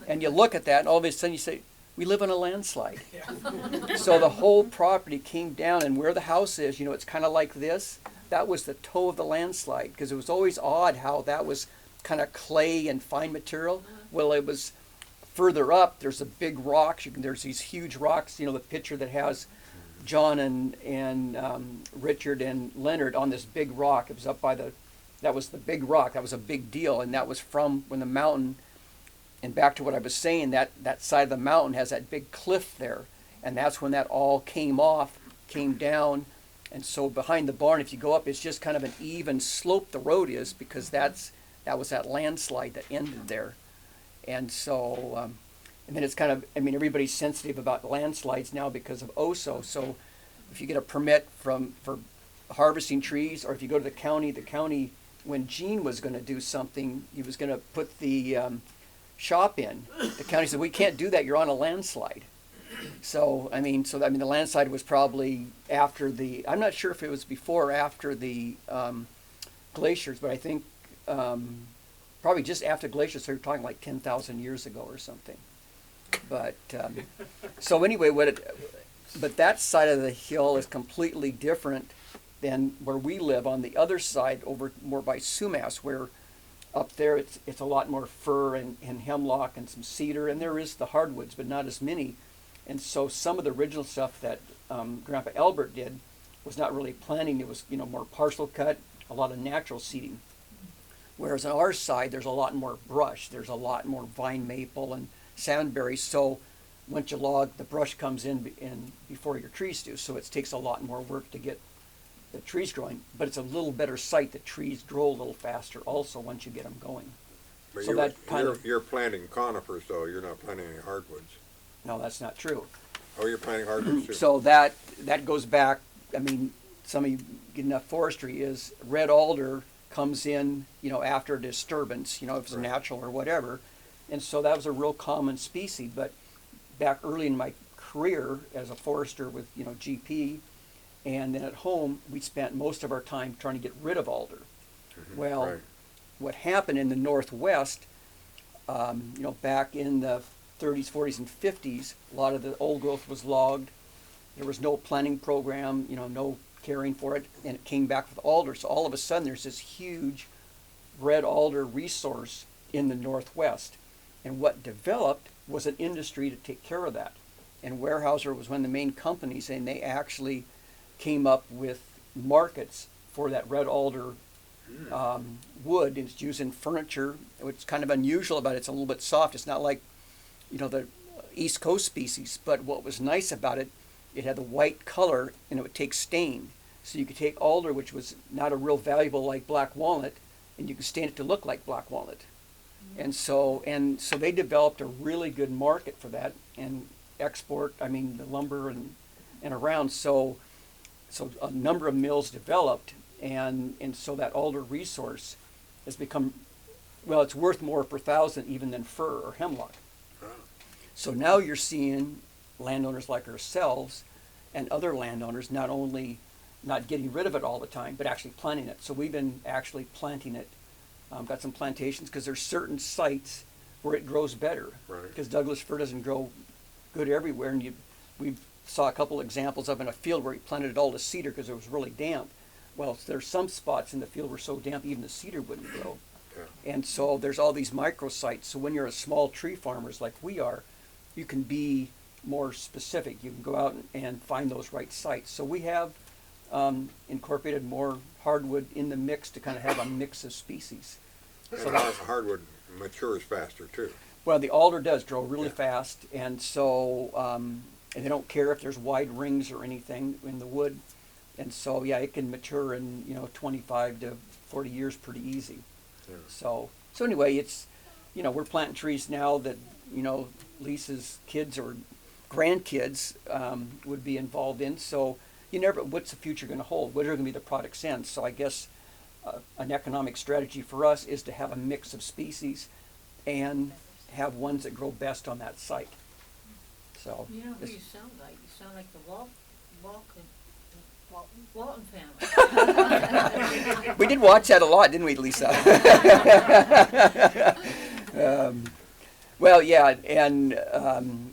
And you look at that, and all of a sudden you say, we live on a landslide. Yeah. So the whole property came down, and where the house is, it's kind of like this. That was the toe of the landslide, because it was always odd how that was kind of clay and fine material. Well, it was further up. There's a big rocks. There's these huge rocks. The picture that has John and Richard and Leonard on this big rock. It was up by that was the big rock. That was a big deal, and that was from when the mountain. And back to what I was saying, that side of the mountain has that big cliff there, and that's when that all came down, and so behind the barn, if you go up, it's just kind of an even slope. The road is, because that was that landslide that ended there, and so and then it's kind of, everybody's sensitive about landslides now because of OSO. So if you get a permit for harvesting trees, or if you go to the county, when Gene was going to do something, he was going to put the shop in. The county said, we can't do that, you're on a landslide. So the landslide was probably after I'm not sure if it was before or after the glaciers, but I think probably just after glaciers, so you're talking like 10,000 years ago or something. But so anyway, but that side of the hill is completely different than where we live on the other side, over more by Sumas, where up there it's a lot more fir and hemlock and some cedar, and there is the hardwoods, but not as many. And so some of the original stuff that Grandpa Albert did was not really planting. It was more parcel cut, a lot of natural seeding. Whereas on our side, there's a lot more brush. There's a lot more vine maple and sandberry. So once you log, the brush comes in before your trees do. So it takes a lot more work to get the trees growing. But it's a little better site. The trees grow a little faster also once you get them going. But So you're planting conifers, though. You're not planting any hardwoods. No, that's not true. Oh, you're planting hardwoods too. So that goes back. Some of you get enough forestry is red alder comes in, after a disturbance, if it's natural or whatever. And so that was a real common species. But back early in my career as a forester with, GP, And then at home, we spent most of our time trying to get rid of alder. Well, Right. what happened in the Northwest, back in the 30s, 40s, and 50s, a lot of the old growth was logged. There was no planting program, no caring for it, and it came back with alder. So all of a sudden, there's this huge red alder resource in the Northwest. And what developed was an industry to take care of that. And Weyerhaeuser was one of the main companies, and they actually came up with markets for that red alder wood. It's used in furniture. What's kind of unusual about it, it's a little bit soft. It's not like, the East Coast species. But what was nice about it, it had the white color, and it would take stain. So you could take alder, which was not a real valuable like black walnut, and you could stain it to look like black walnut. And so they developed a really good market for that and export, the lumber and around. So a number of mills developed, and so that alder resource has become, it's worth more per thousand even than fir or hemlock. So now you're seeing landowners like ourselves and other landowners not only not getting rid of it all the time, but actually planting it. So we've been actually planting it. Got some plantations because there's certain sites where it grows better. Right. Because Douglas fir doesn't grow good everywhere, and we saw a couple examples of in a field where he planted it all to cedar because it was really damp. Well, there's some spots in the field where so damp even the cedar wouldn't grow. Yeah. And so there's all these microsites. So when you're a small tree farmers like we are, you can be more specific. You can go out and find those right sites. So we have incorporated more hardwood in the mix to kind of have a mix of species. So hardwood matures faster too. Well, the alder does grow really fast, and so and they don't care if there's wide rings or anything in the wood, and so it can mature in 25 to 40 years pretty easy. Yeah. So anyway, it's we're planting trees now that Lisa's kids or grandkids would be involved in. So what's the future going to hold? What are going to be the products in? So I guess an economic strategy for us is to have a mix of species and have ones that grow best on that site. So you know who you sound like? You sound like the Walton family. We did watch that a lot, didn't we, Lisa? Well, yeah, and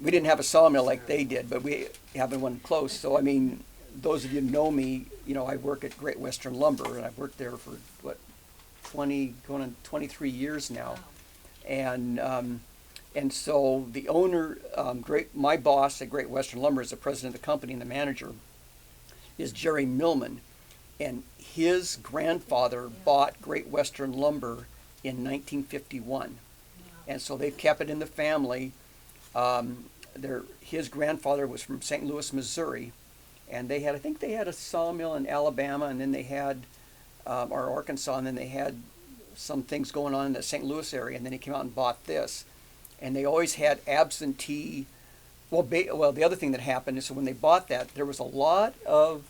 we didn't have a sawmill like they did, but we have one close. So those of you who know me, I work at Great Western Lumber, and I've worked there for 20 going on 23 years now. And so the owner, my boss at Great Western Lumber is the president of the company, and the manager is Jerry Millman. And his grandfather bought Great Western Lumber in 1951. And so they've kept it in the family. His grandfather was from St. Louis, Missouri. And I think they had a sawmill in Alabama, and then they had, or Arkansas, and then they had some things going on in the St. Louis area, and then he came out and bought this. And they always had absentee, the other thing that happened is when they bought that, there was a lot of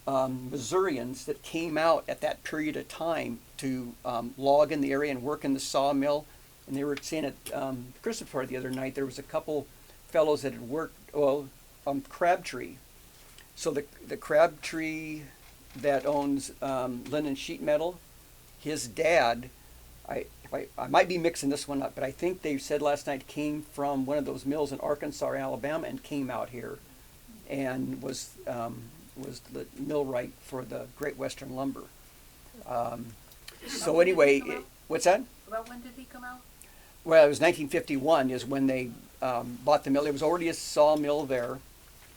Missourians that came out at that period of time to log in the area and work in the sawmill. And they were saying at Christopher the other night, there was a couple fellows that had worked, Crabtree. So the Crabtree that owns Linen Sheet Metal, his dad, I might be mixing this one up, but I think they said last night came from one of those mills in Arkansas or Alabama and came out here and was the millwright for the Great Western Lumber. So anyway, what's that? About when did he come out? Well, it was 1951 is when they bought the mill. There was already a sawmill there,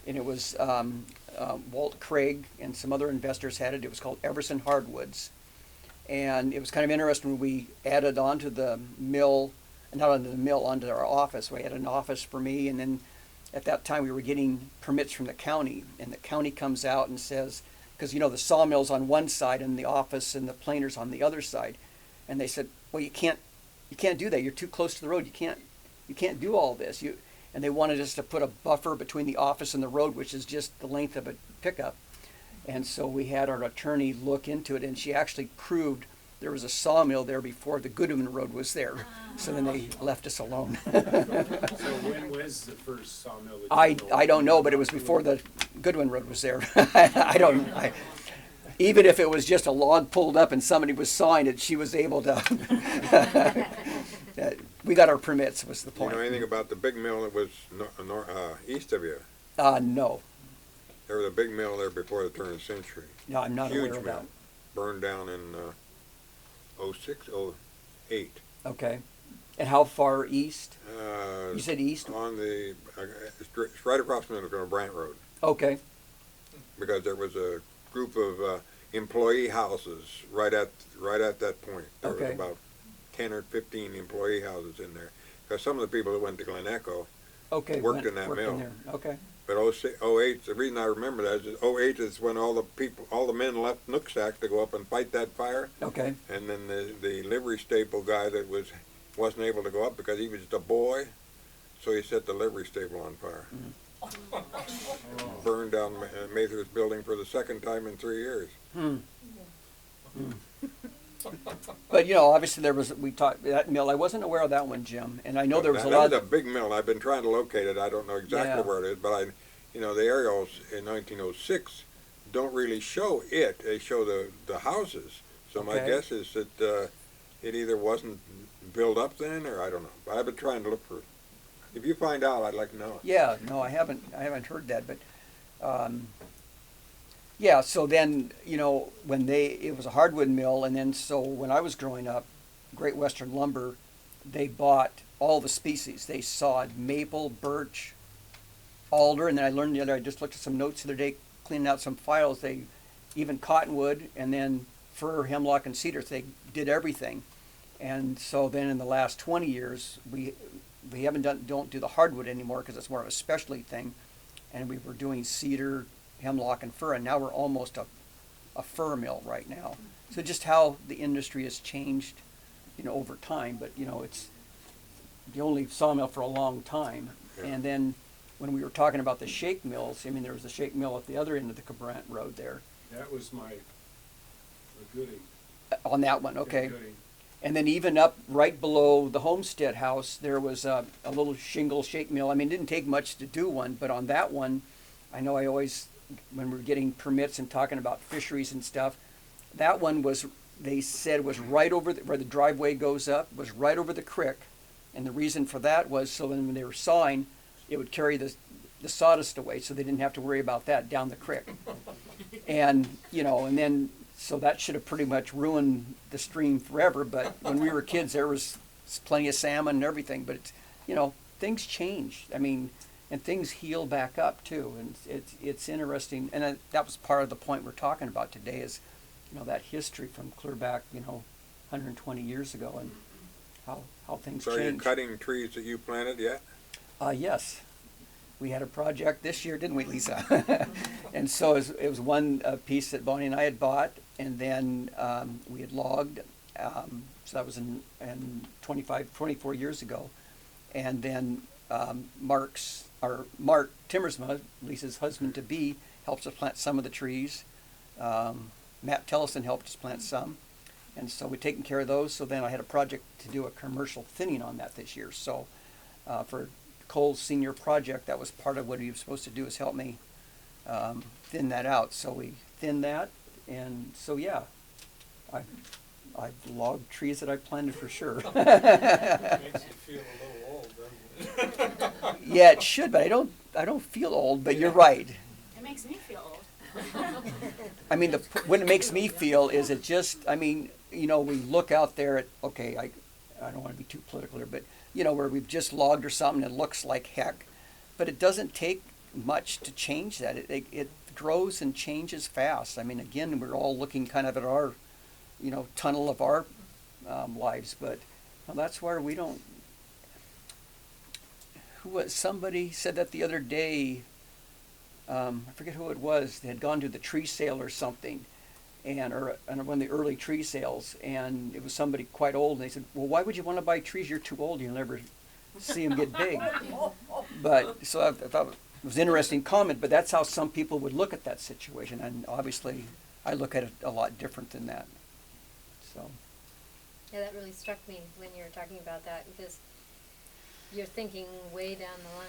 and it was Walt Craig and some other investors had it. It was called Everson Hardwoods. And it was kind of interesting when we added onto the mill, not onto the mill, onto our office. We had an office for me, and then at that time we were getting permits from the county, and the county comes out and says, because the sawmill's on one side and the office and the planer's on the other side, and they said, well, you can't do that. You're too close to the road. You can't do all this. And they wanted us to put a buffer between the office and the road, which is just the length of a pickup. And so we had our attorney look into it, and she actually proved there was a sawmill there before the Goodman Road was there. So then they left us alone. So when was the first sawmill that you know I of? don't know, but it was before the Goodwin Road was there. Even if it was just a log pulled up and somebody was sawing it, she was able to. We got our permits, was the Do you point. know anything about the big mill that was east of you? No. There was a big mill there before the turn of the century. No, I'm not Huge aware of mill. that. Burned down in 06, 08. Okay. And how far east? Uh, You said east? On the, it's right across from the Brant Road. Okay. Because there was a group of employee houses right at that point. There was Okay. about 10 or 15 employee houses in there. Because some of the people that went to Glen Echo Okay. worked in that worked mill. there. Okay. But 06, 08, the reason I remember that is 08 is when all the men left Nooksack to go up and fight that fire. Okay. And then the livery stable guy that wasn't able to go up because he was just a boy, so he set the livery stable on fire. Burned down Mather's building for the second time in 3 years. But you know, obviously we talked that mill. I wasn't aware of that one, Jim, and I know there was a lot. That was a big mill. I've been trying to locate it. I don't know exactly Yeah. where it is, but the aerials in 1906 don't really show it. They show the houses. So my Okay. guess is that it either wasn't built up then, or I don't know. But I've been trying to look for it. If you find out, I'd like to know. Yeah, no, I haven't heard that, but yeah. So then, you know, it was a hardwood mill, and then so when I was growing up, Great Western Lumber, they bought all the species. They sawed maple, birch, alder, and then I just looked at some notes the other day, cleaning out some files. They even cottonwood, and then fir, hemlock, and cedars. They did everything, and so then in the last 20 years, we don't do the hardwood anymore because it's more of a specialty thing, and we were doing cedar, hemlock, and fir, and now we're almost a fir mill right now. So just how the industry has changed, you know, over time. But you know, it's the only sawmill for a long time. Yeah. And then when we were talking about the shake mills, I mean, there was a shake mill at the other end of the Cabrant Road there. That was my goodie. On that one, okay. Goodie. And then even up right below the Homestead house, there was a little shingle shake mill. I mean, it didn't take much to do one, but on that one, I know I always, when we were getting permits and talking about fisheries and stuff, that one they said was right over where the driveway goes up, was right over the creek. And the reason for that was so when they were sawing, it would carry the sawdust away, so they didn't have to worry about that down the creek. And, you know, and then, so that should have pretty much ruined the stream forever, but when we were kids, there was plenty of salmon and everything, but it's, you know, things change. I mean, and things heal back up too, and it's interesting, and that was part of the point we're talking about today is, you know, that history from clear back, you know, 120 years ago, and how things So change. are you cutting trees that you planted yet? Yes. We had a project this year, didn't we, Lisa? And so it was one piece that Bonnie and I had bought, and then we had logged. So that was in 24 years ago. And then Mark Timmersma, Lisa's husband-to-be, helps us plant some of the trees. Matt Tellison helped us plant some. And so we've taken care of those. So then I had a project to do a commercial thinning on that this year. So for Cole's senior project, that was part of what he was supposed to do, is help me thin that out. So we thinned that, and so yeah, I've logged trees that I planted for sure. Makes you feel a little old, doesn't it? Yeah, it should, but I don't feel old. But you're right. It makes me feel old. I mean, what it makes me feel is it just, I mean, you know, we look out there at, okay, I don't want to be too political here, but, you know, where we've just logged or something, it looks like heck, but it doesn't take much to change that. It grows and changes fast. I mean, again, we're all looking kind of at our, you know, tunnel of our lives, but well, that's where we don't, somebody said that the other day, I forget who it was. They had gone to the tree sale or something, or one of the early tree sales, and it was somebody quite old. And they said, "Well, why would you want to buy trees? You're too old. You'll never see them get big." But so I thought it was an interesting comment. But that's how some people would look at that situation, and obviously I look at it a lot different than that. So Yeah, that really struck me when you were talking about that, because you're thinking way down the line,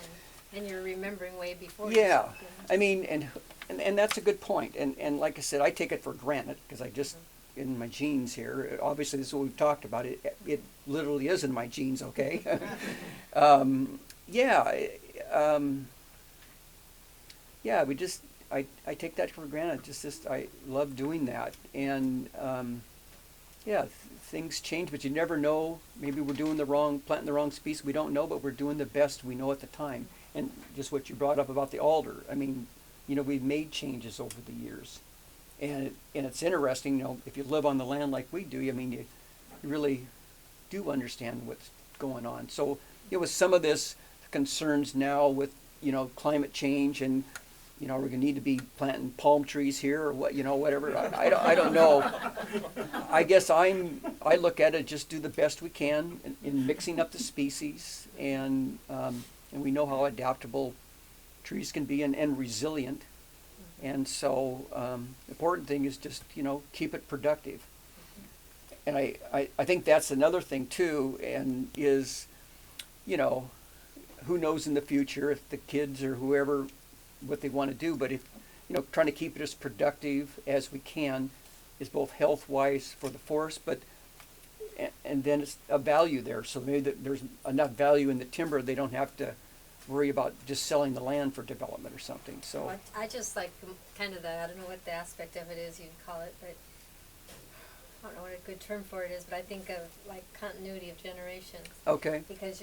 and you're remembering way before. Yeah, yourself, you know? I mean, and that's a good point. And like I said, I take it for granted because I just in my genes here. Obviously, this is what we've talked about. It literally is in my genes. Okay. Yeah. Yeah. We just I take that for granted. Just I love doing that. And yeah, things change, but you never know. Maybe we're doing planting the wrong species. We don't know, but we're doing the best we know at the time. And just what you brought up about the alder. I mean, you know, we've made changes over the years, and it's interesting. You know, if you live on the land like we do, I mean, you really do understand what's going on. So, with some of this concerns now with climate change, and we're going to need to be planting palm trees here or what, whatever. I don't know. I guess I look at it, just do the best we can in mixing up the species, and we know how adaptable trees can be and resilient. And so the important thing is just, keep it productive. And I think that's another thing too, and is, who knows in the future if the kids or whoever, what they want to do, but if, trying to keep it as productive as we can is both health-wise for the forest, but and then it's a value there. So maybe there's enough value in the timber, they don't have to worry about just selling the land for development or something. So Well, I just like kind of I don't know what the aspect of it is you'd call it, but I don't know what a good term for it is, but I think of like continuity of generations. Okay. Because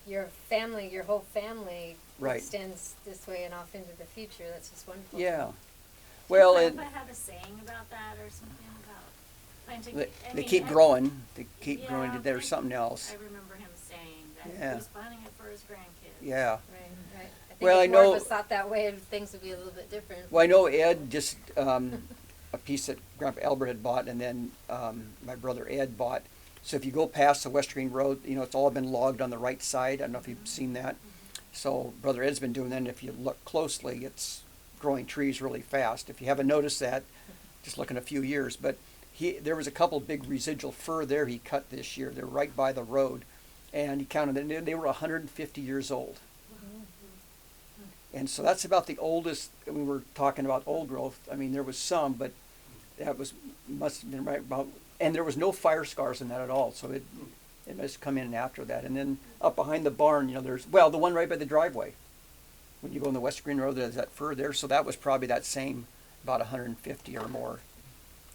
your family, your whole family Right. extends this way and off into the future. That's just wonderful. Yeah. Well, Does Grandpa have a saying about that or something about planting? they keep growing. They keep growing. There's something else. I remember him saying that Yeah. he was planting it for his grandkids. Yeah. Right, right. I think Well, if I more know- of us thought that way, things would be a little bit different. Well, I know Ed just a piece that Grandpa Albert had bought, and then my brother Ed bought. So if you go past the Westergreen Road, it's all been logged on the right side. I don't know if you've seen that. So Brother Ed's been doing that, and if you look closely, it's growing trees really fast. If you haven't noticed that, just look in a few years. But there was a couple big residual fir there he cut this year. They're right by the road, and he counted them. They were 150 years old. And so that's about the oldest. We were talking about old growth. I mean, there was some, but that must have been right about. And there was no fire scars in that at all. So it must come in after that. And then up behind the barn, there's the one right by the driveway. When you go on the Westergreen Road, there's that fir there. So that was probably that same about 150 or more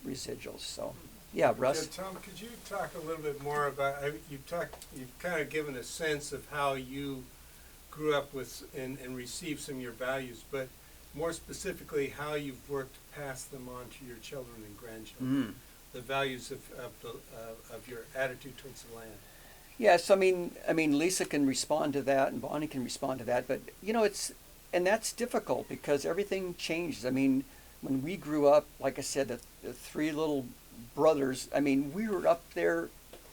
residuals. So yeah, Russ. So Tom, could you talk a little bit more about? You've kind of given a sense of how you grew up with and received some of your values, but more specifically, how you've worked to pass them on to your children and grandchildren. The values of your attitude towards the land. Yes, I mean, Lisa can respond to that, and Bonnie can respond to that. But and that's difficult because everything changes. I mean, when we grew up, like I said, the three little brothers. I mean, we were up there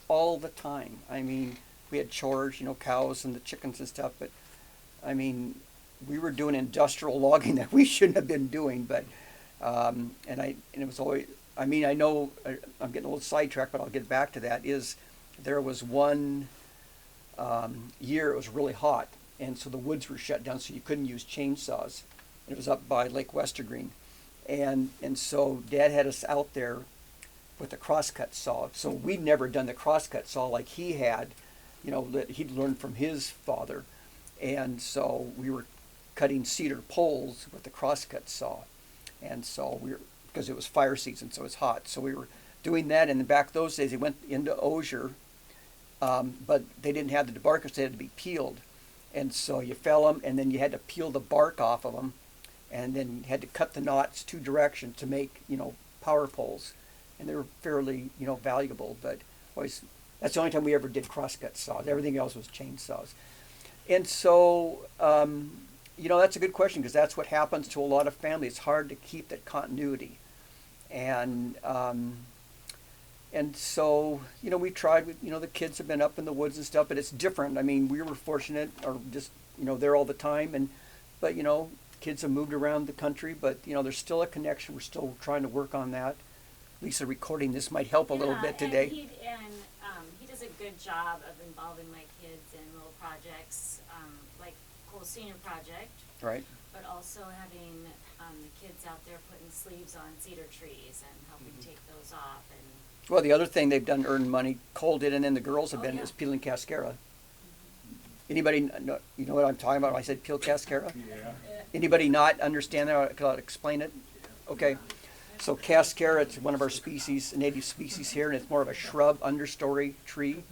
all the time. I mean, we had chores, cows and the chickens and stuff. But I mean, we were doing industrial logging that we shouldn't have been doing. But and it was always. I mean, I know I'm getting a little sidetracked, but I'll get back to that. There was one year it was really hot, and so the woods were shut down, so you couldn't use chainsaws. It was up by Lake Westergreen, and so Dad had us out there with a crosscut saw. So we'd never done the crosscut saw like he had, that he'd learned from his father, and so we were cutting cedar poles with the crosscut saw, and so because it was fire season, so it's hot. So we were doing that, and back those days, they went into osier, but they didn't have the debarkers, they had to be peeled. And so you fell them, and then you had to peel the bark off of them, and then you had to cut the knots two directions to make, power poles. And they were fairly, valuable, but that's the only time we ever did crosscut saws. Everything else was chainsaws. And so, that's a good question, because that's what happens to a lot of families. It's hard to keep that continuity. And so, we tried with, the kids have been up in the woods and stuff, but it's different. I mean, we were fortunate, or just, there all the time. But, kids have moved around the country, but, there's still a connection. We're still trying to work on that. Lisa recording this might help a little bit today. He does a good job of involving my kids in little projects, like Cole Senior Project. Right. But also having the kids out there putting sleeves on cedar trees and helping take those off. And Well, the other thing they've done to earn money, Cole did, and then the girls have been, yeah. is peeling cascara. Anybody know, you know what I'm talking about when I said peel cascara? Yeah. Anybody not understand that? Can I explain it? Okay. So cascara, it's one of our species, a native species here, and it's more of a shrub understory tree.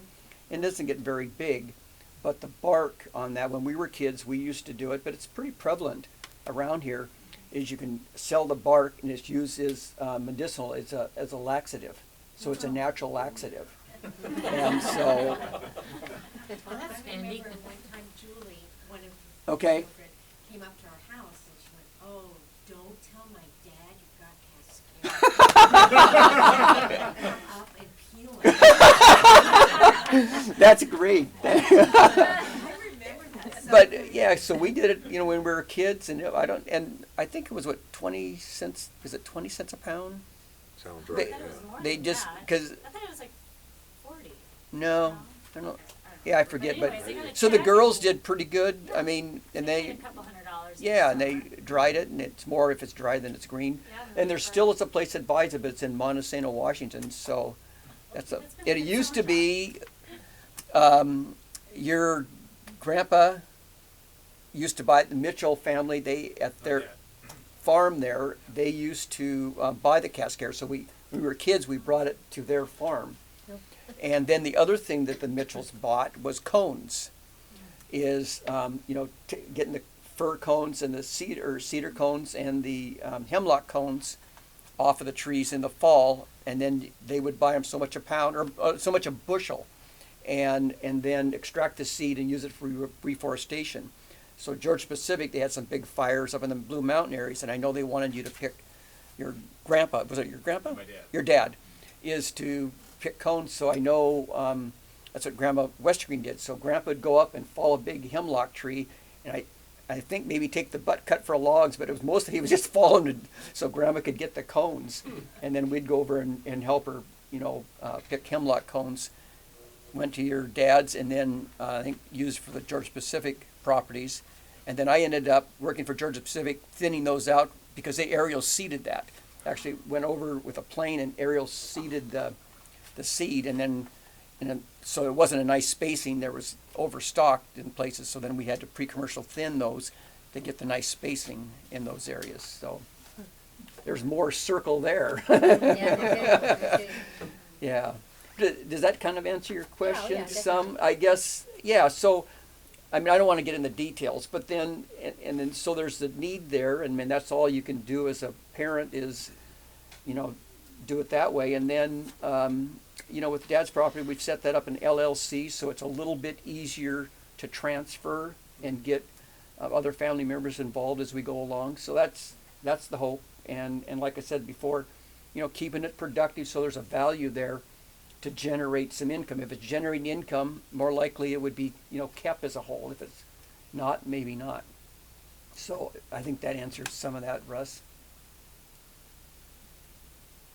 And it doesn't get very big. But the bark on that, when we were kids, we used to do it, but it's pretty prevalent around here, is you can sell the bark and it's used as medicinal, as a laxative. So it's a natural laxative. And so, Well, that's handy. One time Julie, one of okay. the children, came up to our house and she went, "Oh, don't tell my dad you got cascara." Come up and peel it. That's great. I remember that. So But yeah, so we did it, when we were kids, and I think it was what, 20 cents? Is it 20 cents a pound? Sounds They- right. I thought it was more They than just that. because I thought it was like 40. no, I don't know. Yeah, I forget. But anyways, they got a so the check girls and- did pretty good. I mean, and They made they a couple $100 each yeah, and they summer. dried it, and it's more if it's dry than it's green. Yeah, And there still is a place that buys it, but it's in Montesano, Washington. So that's a. That's been It a good used to summer be. Your grandpa used to buy the Mitchell family. They at their farm there. They used to buy the cascara. So when we were kids, we brought it to their farm. And then the other thing that the Mitchells bought was cones. Is getting the fir cones and the cedar cones and the hemlock cones off of the trees in the fall, and then they would buy them so much a pound or so much a bushel, and then extract the seed and use it for reforestation. So Georgia Pacific, they had some big fires up in the Blue Mountain areas, and I know they wanted you to pick your grandpa. Was it your grandpa? My dad. Your dad is to pick cones. So I know that's what Grandma Westergreen did. So Grandpa would go up and fall a big hemlock tree, and I think maybe take the butt cut for logs, but it was mostly he was just falling so Grandma could get the cones, and then we'd go over and help her, pick hemlock cones. Went to your dad's, and then I think used for the Georgia Pacific properties, and then I ended up working for Georgia Pacific, thinning those out because they aerial seeded that. Actually went over with a plane and aerial seeded the seed, and then so it wasn't a nice spacing. There was overstocked in places, so then we had to pre-commercial thin those to get the nice spacing in those areas. So there's more circle there. Yeah, Yeah. Does that kind of answer your question? yeah, Some, I guess, yeah. So, I mean, I don't want to get into details, but then, and then, so there's the need there, and I mean, that's all you can do as a parent is, do it that way. And then, with Dad's property, we've set that up in LLC, so it's a little bit easier to transfer and get other family members involved as we go along. So that's the hope. And like I said before, keeping it productive so there's a value there to generate some income. If it's generating income, more likely it would be, kept as a whole. If it's not, maybe not. So I think that answers some of that, Russ.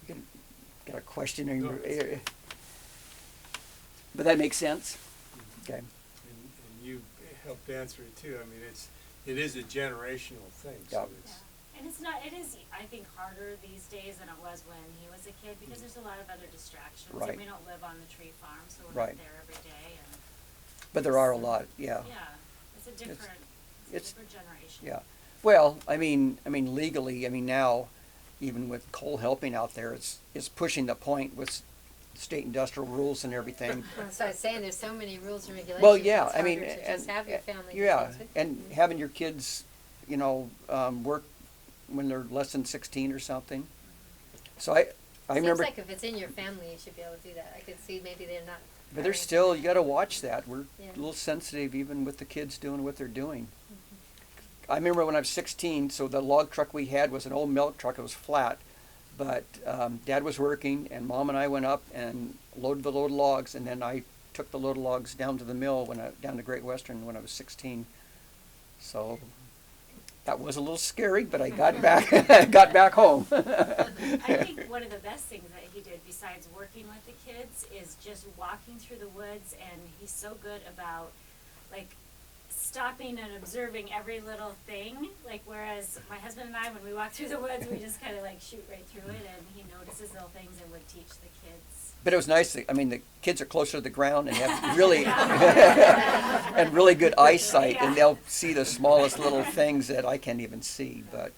You got a question? No, But that makes sense? Okay. And you helped answer it too. I mean, it is a generational thing. So Yep. it's, And it is, I think, harder these days than it was when he was a kid because there's a lot of other distractions. Right. And we don't live on the tree farm, so we're Right. not there every day. And But there are a lot, yeah. it's a different, it's- different generation. Yeah. Well, I mean, legally, now, even with Cole helping out there, it's pushing the point with state industrial rules and everything. So I was saying, there's so many rules and regulations. Well, yeah, it's I mean, harder to and just have your family. yeah, kids with and you. having your kids, work when they're less than 16 or something. So I remember. Seems like if it's in your family, you should be able to do that. I could see maybe they're not. But there's still, you got to watch that. We're Yeah. a little sensitive even with the kids doing what they're doing. I remember when I was 16, so the log truck we had was an old milk truck. It was flat, but Dad was working, and Mom and I went up and loaded the load of logs, and then I took the load of logs down to the mill down to Great Western when I was 16. So That was a little scary, but I got back, got back home. I think one of the best things that he did besides working with the kids is just walking through the woods, and he's so good about like stopping and observing every little thing. Like whereas my husband and I, when we walk through the woods, we just kind of like shoot right through it, and he notices little things and would teach the kids. But it was nice. I mean, the kids are closer to the ground and have really and really good eyesight, and they'll see the smallest little things that I can't even see. But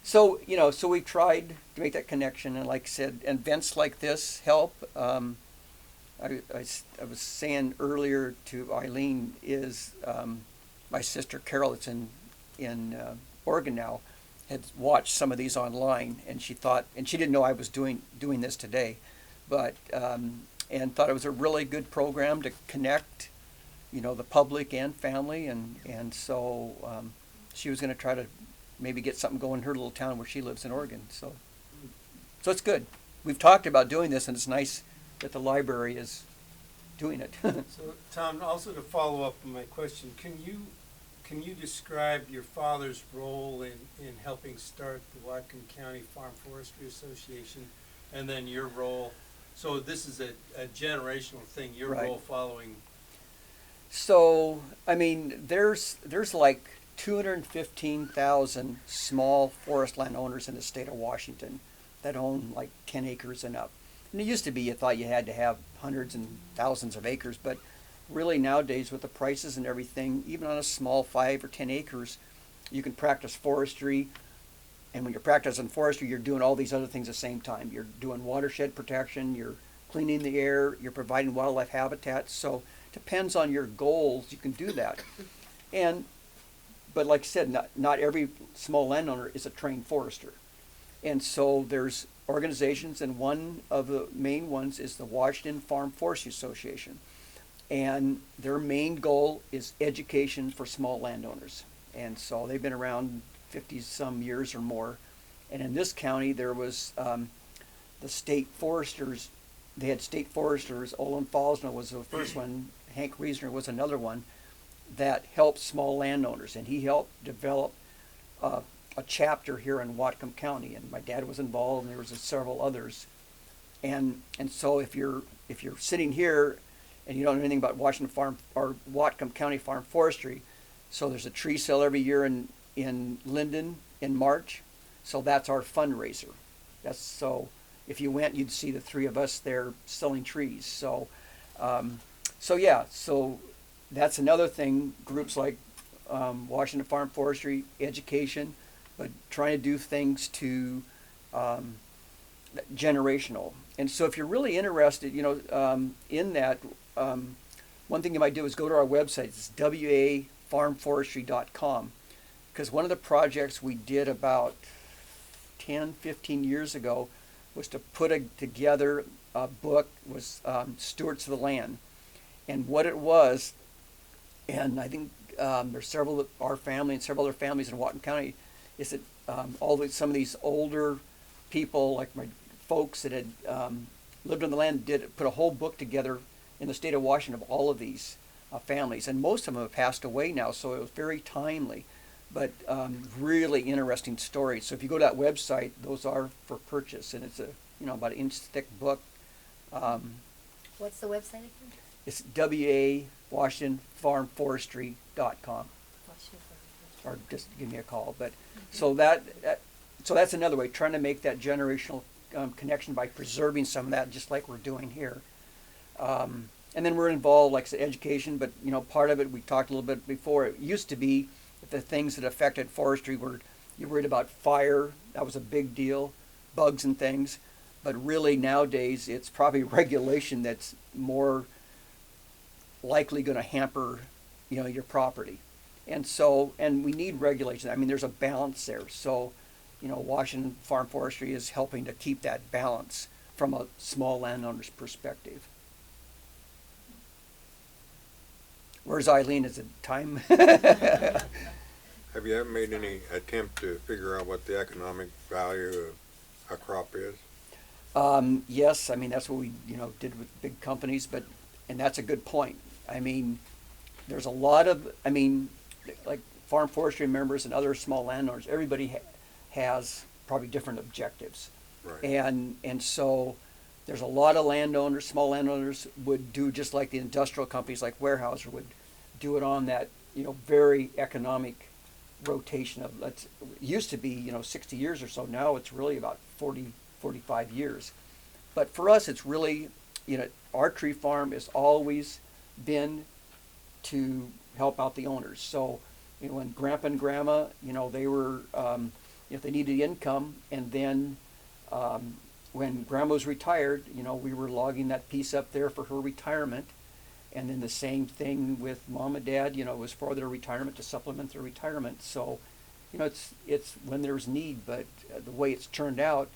so so we tried to make that connection, and like I said, events like this help. I was saying earlier to Eileen is my sister Carol that's in Oregon now had watched some of these online, and she thought, and she didn't know I was doing this today, but and thought it was a really good program to connect, the public and family, and so she was going to try to maybe get something going in her little town where she lives in Oregon. So it's good. We've talked about doing this, and it's nice that the library is doing it. So, Tom, also to follow up on my question, can you describe your father's role in helping start the Whatcom County Farm Forestry Association, and then your role? So this is a generational thing, your Right. role following. So, I mean, there's like 215,000 small forest landowners in the state of Washington that own like 10 acres and up. And it used to be you thought you had to have hundreds and thousands of acres, but really nowadays with the prices and everything, even on a small 5 or 10 acres, you can practice forestry. And when you're practicing forestry, you're doing all these other things at the same time. You're doing watershed protection, you're cleaning the air, you're providing wildlife habitat. So it depends on your goals, you can do that. But like I said, not every small landowner is a trained forester. And so there's organizations, and one of the main ones is the Washington Farm Forestry Association. And their main goal is education for small landowners. And so they've been around 50-some years or more. And in this county, there was the state foresters. They had state foresters. Olin Fosna was the first one. Hank Reisner was another one that helped small landowners. And he helped develop a chapter here in Whatcom County. And my dad was involved, and there was several others. And so if you're sitting here and you don't know anything about Washington Farm or Whatcom County Farm Forestry, so there's a tree sale every year in Linden in March. So that's our fundraiser. So if you went, you'd see the three of us there selling trees. So that's another thing. Groups like Washington Farm Forestry, education, but trying to do things to generational. And so if you're really interested, in that, one thing you might do is go to our website. It's wafarmforestry.com, because one of the projects we did about 10, 15 years ago was to put together a book, was Stewards of the Land. And what it was, and I think there's several of our family and several other families in Whatcom County, is that some of these older people, like my folks that had lived on the land, put a whole book together in the state of Washington of all of these families, and most of them have passed away now, so it was very timely, but really interesting stories. So if you go to that website, those are for purchase, and it's about an inch thick book. What's the website again? It's wafarmforestry.com, or just give me a call. But so that's another way, trying to make that generational connection by preserving some of that, just like we're doing here. And then we're involved, like I said, education, but part of it, we talked a little bit before, it used to be the things that affected forestry were, you're worried about fire, that was a big deal, bugs and things, but really nowadays it's probably regulation that's more likely going to hamper, your property. And we need regulation. I mean, there's a balance there. So, Washington Farm Forestry is helping to keep that balance from a small landowner's perspective. Where's Eileen? Is it time? Have you ever made any attempt to figure out what the economic value of a crop is? Yes, I mean, that's what we, did with big companies, and that's a good point. I mean, there's a lot of, like farm forestry members and other small landowners, everybody has probably different objectives. Right. And so there's a lot of landowners, small landowners would do just like the industrial companies like Weyerhaeuser would do it on that, very economic rotation of, used to be, 60 years or so. Now it's really about 40, 45 years. But for us, it's really, our tree farm has always been to help out the owners. So, when Grandpa and Grandma, they were, if they needed income, and then when Grandma was retired, we were logging that piece up there for her retirement. And then the same thing with Mom and Dad, it was for their retirement, to supplement their retirement. So, it's when there's need, but the way it's turned out,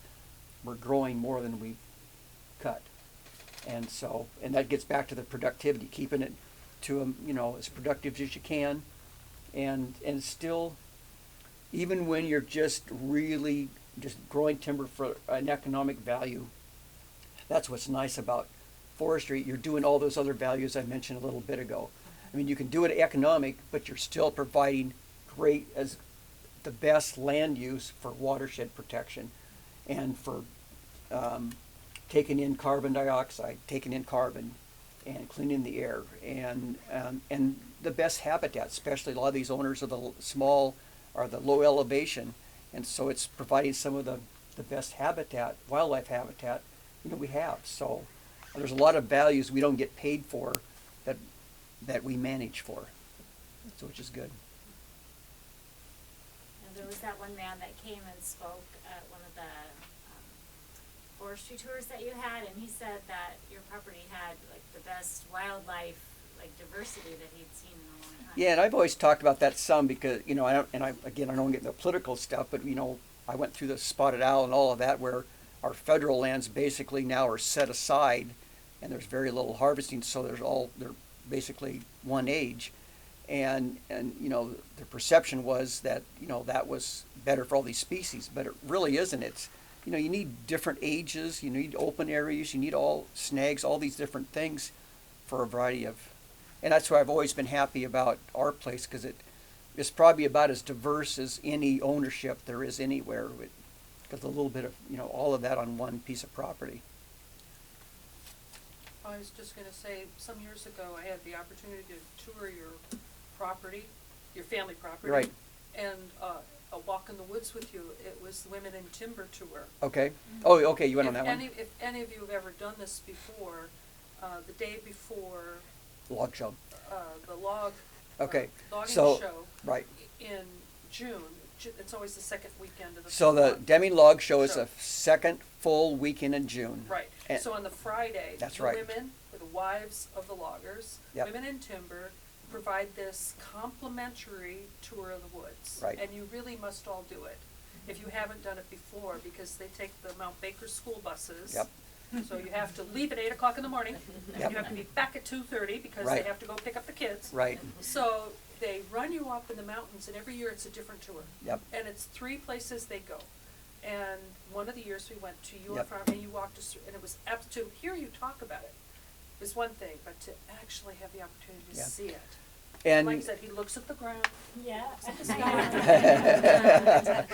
we're growing more than we cut. And so, and that gets back to the productivity, keeping it to, as productive as you can. And still, even when you're just really just growing timber for an economic value, that's what's nice about forestry. You're doing all those other values I mentioned a little bit ago. I mean, you can do it economic, but you're still providing great, as the best land use for watershed protection and for taking in carbon dioxide, taking in carbon, and cleaning the air, and the best habitat. Especially a lot of these owners are the small, or the low elevation, and so it's providing some of the best habitat, wildlife habitat, we have. So there's a lot of values we don't get paid for that we manage for, so which is good. And there was that one man that came and spoke at one of the forestry tours that you had, and he said that your property had like the best wildlife, like diversity that he'd seen in a long time. Yeah, and I've always talked about that some because, I don't get into the political stuff, but, I went through the spotted owl and all of that, where our federal lands basically now are set aside and there's very little harvesting, so they're basically one age. And the perception was that, that was better for all these species, but it really isn't. It's, you need different ages, you need open areas, you need all snags, all these different things for a variety of, and that's why I've always been happy about our place, because it's probably about as diverse as any ownership there is anywhere, because a little bit of, all of that on one piece of property. I was just gonna say, some years ago, I had the opportunity to tour your property, your family property. Right. And a walk in the woods with you. It was the Women in Timber tour. Okay. Oh, okay, you went on that one. If any of you have ever done this before, the day before Log show. the log Okay. logging So, show right. in June, it's always the second weekend of the So the month. Deming Log Show is Show. the second full weekend in June. Right. And- So on the Friday, That's the right. women, or the wives of the loggers, Yep. Women in Timber, provide this complimentary tour of the woods. Right. And you really must all do it, if you haven't done it before, because they take the Mount Baker school buses. Yep. So you have to leave at 8 o'clock in the morning, and Yep. you have to be back at 2:30 because Right. they have to go pick up the kids. Right. So they run you up in the mountains, and every year it's a different tour. Yep. And it's 3 places they go. And one of the years we went to your Yep. farm, and you walked us through, and it was to hear you talk about it is one thing, but to actually have the opportunity to Yeah. see it. And Like I said, he looks at the ground, Yeah. looks at the sky.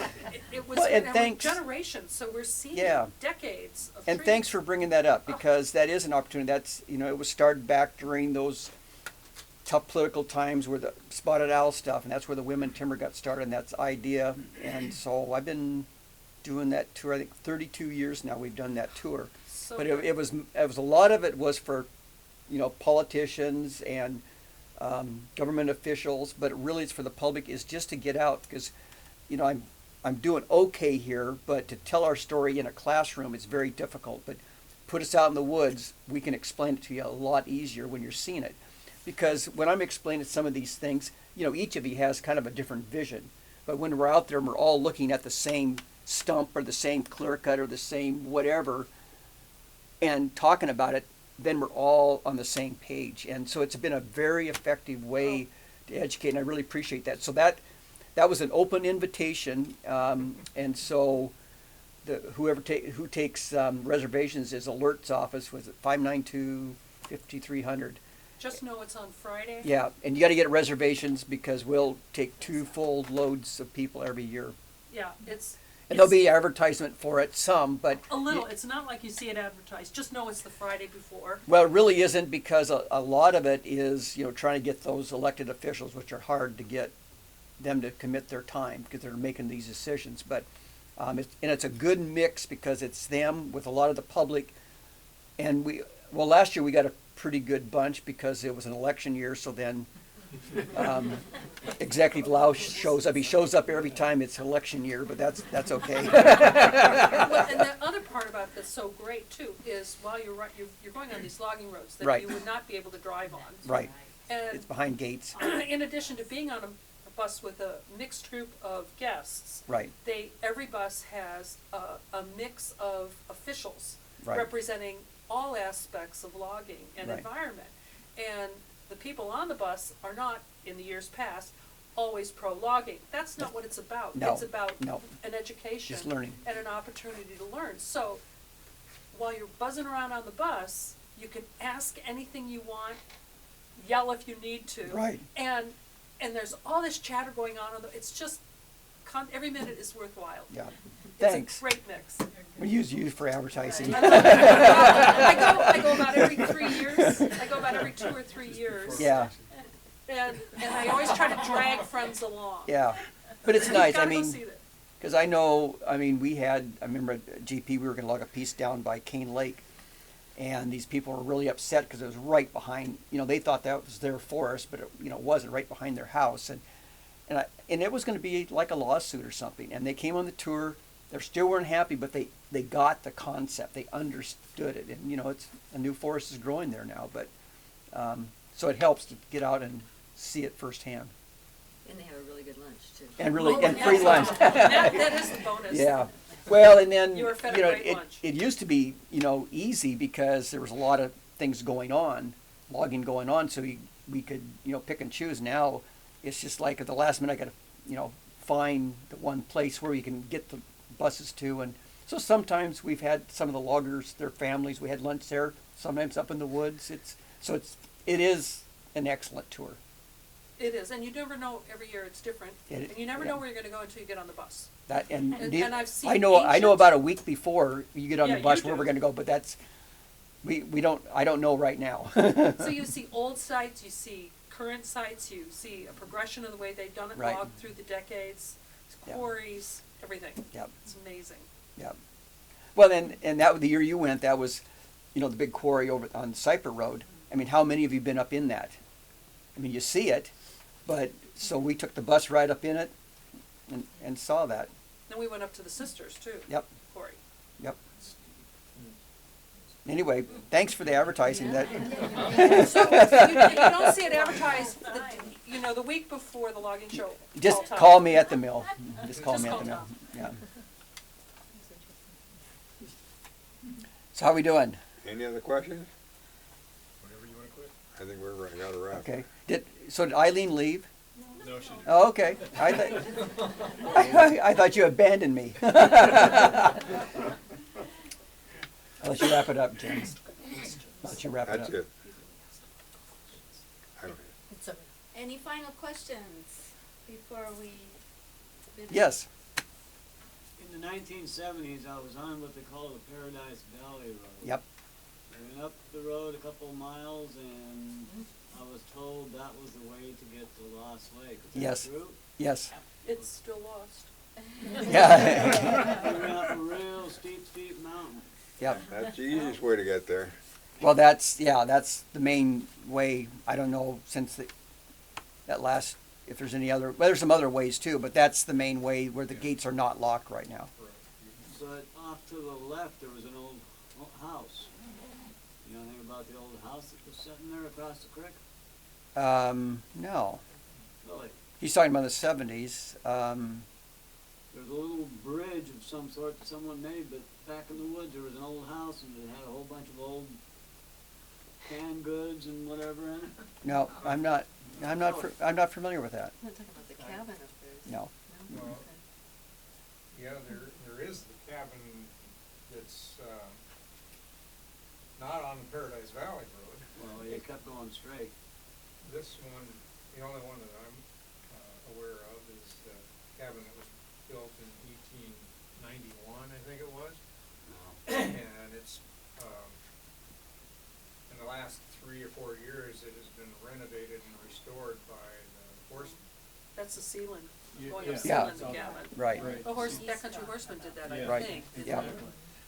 It was, Well, and and we're thanks- generations, so we're seeing Yeah. decades of And trees. thanks for bringing that up, because that is an opportunity. That's, it was started back during those tough political times where the spotted owl stuff, and that's where the Women Timber got started, and that's the idea. And so I've been doing that tour, I think 32 years now we've done that tour. So But it was a lot of it was for, politicians and government officials, but really it's for the public, is just to get out, because, I'm doing okay here, but to tell our story in a classroom is very difficult. But put us out in the woods, we can explain it to you a lot easier when you're seeing it. Because when I'm explaining some of these things, each of you has kind of a different vision. But when we're out there and we're all looking at the same stump or the same clear cut or the same whatever and talking about it, then we're all on the same page. And so it's been a very effective way to educate, and I really appreciate that. So that was an open invitation, and so who takes reservations is Alert's office, was it 592-5300, Just know it's on Friday. Yeah, and you gotta get reservations because we'll take 2 full loads of people every year. Yeah, it's. And there'll be advertisement for it, some, but. A little, it's not like you see it advertised, just know it's the Friday before. Well, it really isn't, because a lot of it is, trying to get those elected officials, which are hard to get them to commit their time because they're making these decisions. But it's a good mix because it's them with a lot of the public. And last year we got a pretty good bunch because it was an election year. So then Executive Lau shows up. He shows up every time it's election year, but that's okay. Well, and the other part about that's so great too is while you're going on these logging roads that Right. you would not be able to drive on. Right. And It's behind gates. in addition to being on a bus with a mixed group of guests, Right. every bus has a mix of officials Right. representing all aspects of logging and Right. environment. And the people on the bus are not, in the years past, always pro-logging. That's not what it's about. No, It's about no. an education Just learning. and an opportunity to learn. So while you're buzzing around on the bus, you can ask anything you want, yell if you need to. Right. And there's all this chatter going on. It's just, every minute is worthwhile. Yeah. It's Thanks. a great mix. We use you for advertising. I go about every 3 years. I go about every 2 or 3 years. Yeah. And I always try to drag friends along. Yeah. But it's nice. I Gotta go mean, see that. because I remember at GP, we were going to log a piece down by Cane Lake. And these people were really upset because it was right behind, they thought that was their forest, but it wasn't, right behind their house. And it was going to be like a lawsuit or something. And they came on the tour. They still weren't happy, but they got the concept. They understood it. And, it's a new forest is growing there now. But so it helps to get out and see it firsthand. And they have a really good lunch too. And free lunch. That is the bonus. Yeah. Well, and then, You were fed a great lunch. it used to be, easy because there was a lot of things going on, logging going on, so we could, pick and choose. Now, it's just like at the last minute, I got to, find the one place where you can get the buses to. And so sometimes we've had some of the loggers, their families, we had lunch there, sometimes up in the woods. It is an excellent tour. It is, and you never know. Every year it's different, and you never know where you're going to go until you get on the bus. And I've seen I know ancient- about a week before you get on Yeah, the bus you where do. we're going to go, but I don't know right now. So you see old sites, you see current sites, you see a progression of the way they've done it, Right. logged through the decades, Yeah. quarries, everything. Yep. It's amazing. Yeah. Well, and that the year you went, that was, the big quarry over on Cyper Road. I mean, how many of you been up in that? I mean, you see it, but so we took the bus ride up in it and saw that. Then we went up to the Sisters too. Yep. Quarry. Yep. Anyway, thanks for the advertising. That. So you don't see it advertised, the week before the logging show. Just Tom. call me at the mill. Just call Just me at call the mill. Tom. Yeah. So how we doing? Any other questions? Whenever you wanna quit. I think we're got to wrap. Okay. Did Eileen leave? No, she didn't. Oh, okay. I thought you abandoned me. I'll let you wrap it up, Jim. I'll let you wrap it That's up. it. I- Any final questions before we bid? Yes. In the 1970s, I was on what they call the Paradise Valley Road. Yep. I went up the road a couple of miles, and I was told that was the way to get to Lost Lake. Is that Yes. true? Yes. It's still lost. Yeah. We went up a real steep mountain. Yep. That's the easiest way to get there. Well, that's the main way. I don't know if there's any other. Well, there's some other ways too, but that's the main way where the gates are not locked right now. So off to the left, there was an old house. You know anything about the old house that was sitting there across the creek? No. Really? He's talking about the 70s. There's a little bridge of some sort that someone made, but back in the woods there was an old house and it had a whole bunch of old canned goods and whatever in it. No, I'm not familiar with that. I'm not talking about the cabin up there. No. Well, Okay. yeah, there is the cabin that's, not on Paradise Valley Road. Well, you kept going straight. This one, the only one that I'm aware of is the cabin that was built in 1891, I think it was. And it's, in the last 3 or 4 years, it has been renovated and restored by the horsemen. That's the Sealand, Yeah, going yeah. up Yeah. Sealand cabin. Right. The backcountry horseman did that, I Yeah. Right. think. Yeah.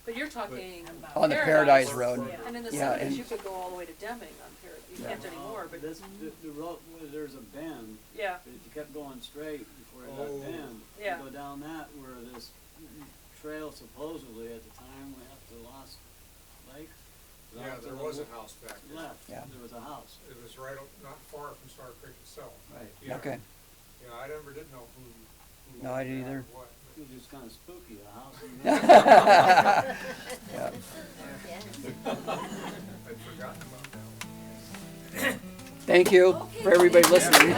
But you're talking On the Paradise Road. And in the Yeah, seventies, and- you could go all the way to Deming on Paradise. You can't anymore, but The road, there's a bend, yeah, but if you kept going straight before it Oh. got bend, you Yeah. go down that where this trail supposedly at the time went up to Lost Lake. Yeah, Out to there the was a w- house back there. Left, Yeah. there was a house. It was right, not far from Star Creek itself. Right. Yeah. Okay. Yeah, I never did know who No, I owned didn't that either. or what, It was just kinda spooky, a house. Yeah. Yeah. but I'd forgotten about that one. Thank you for everybody listening.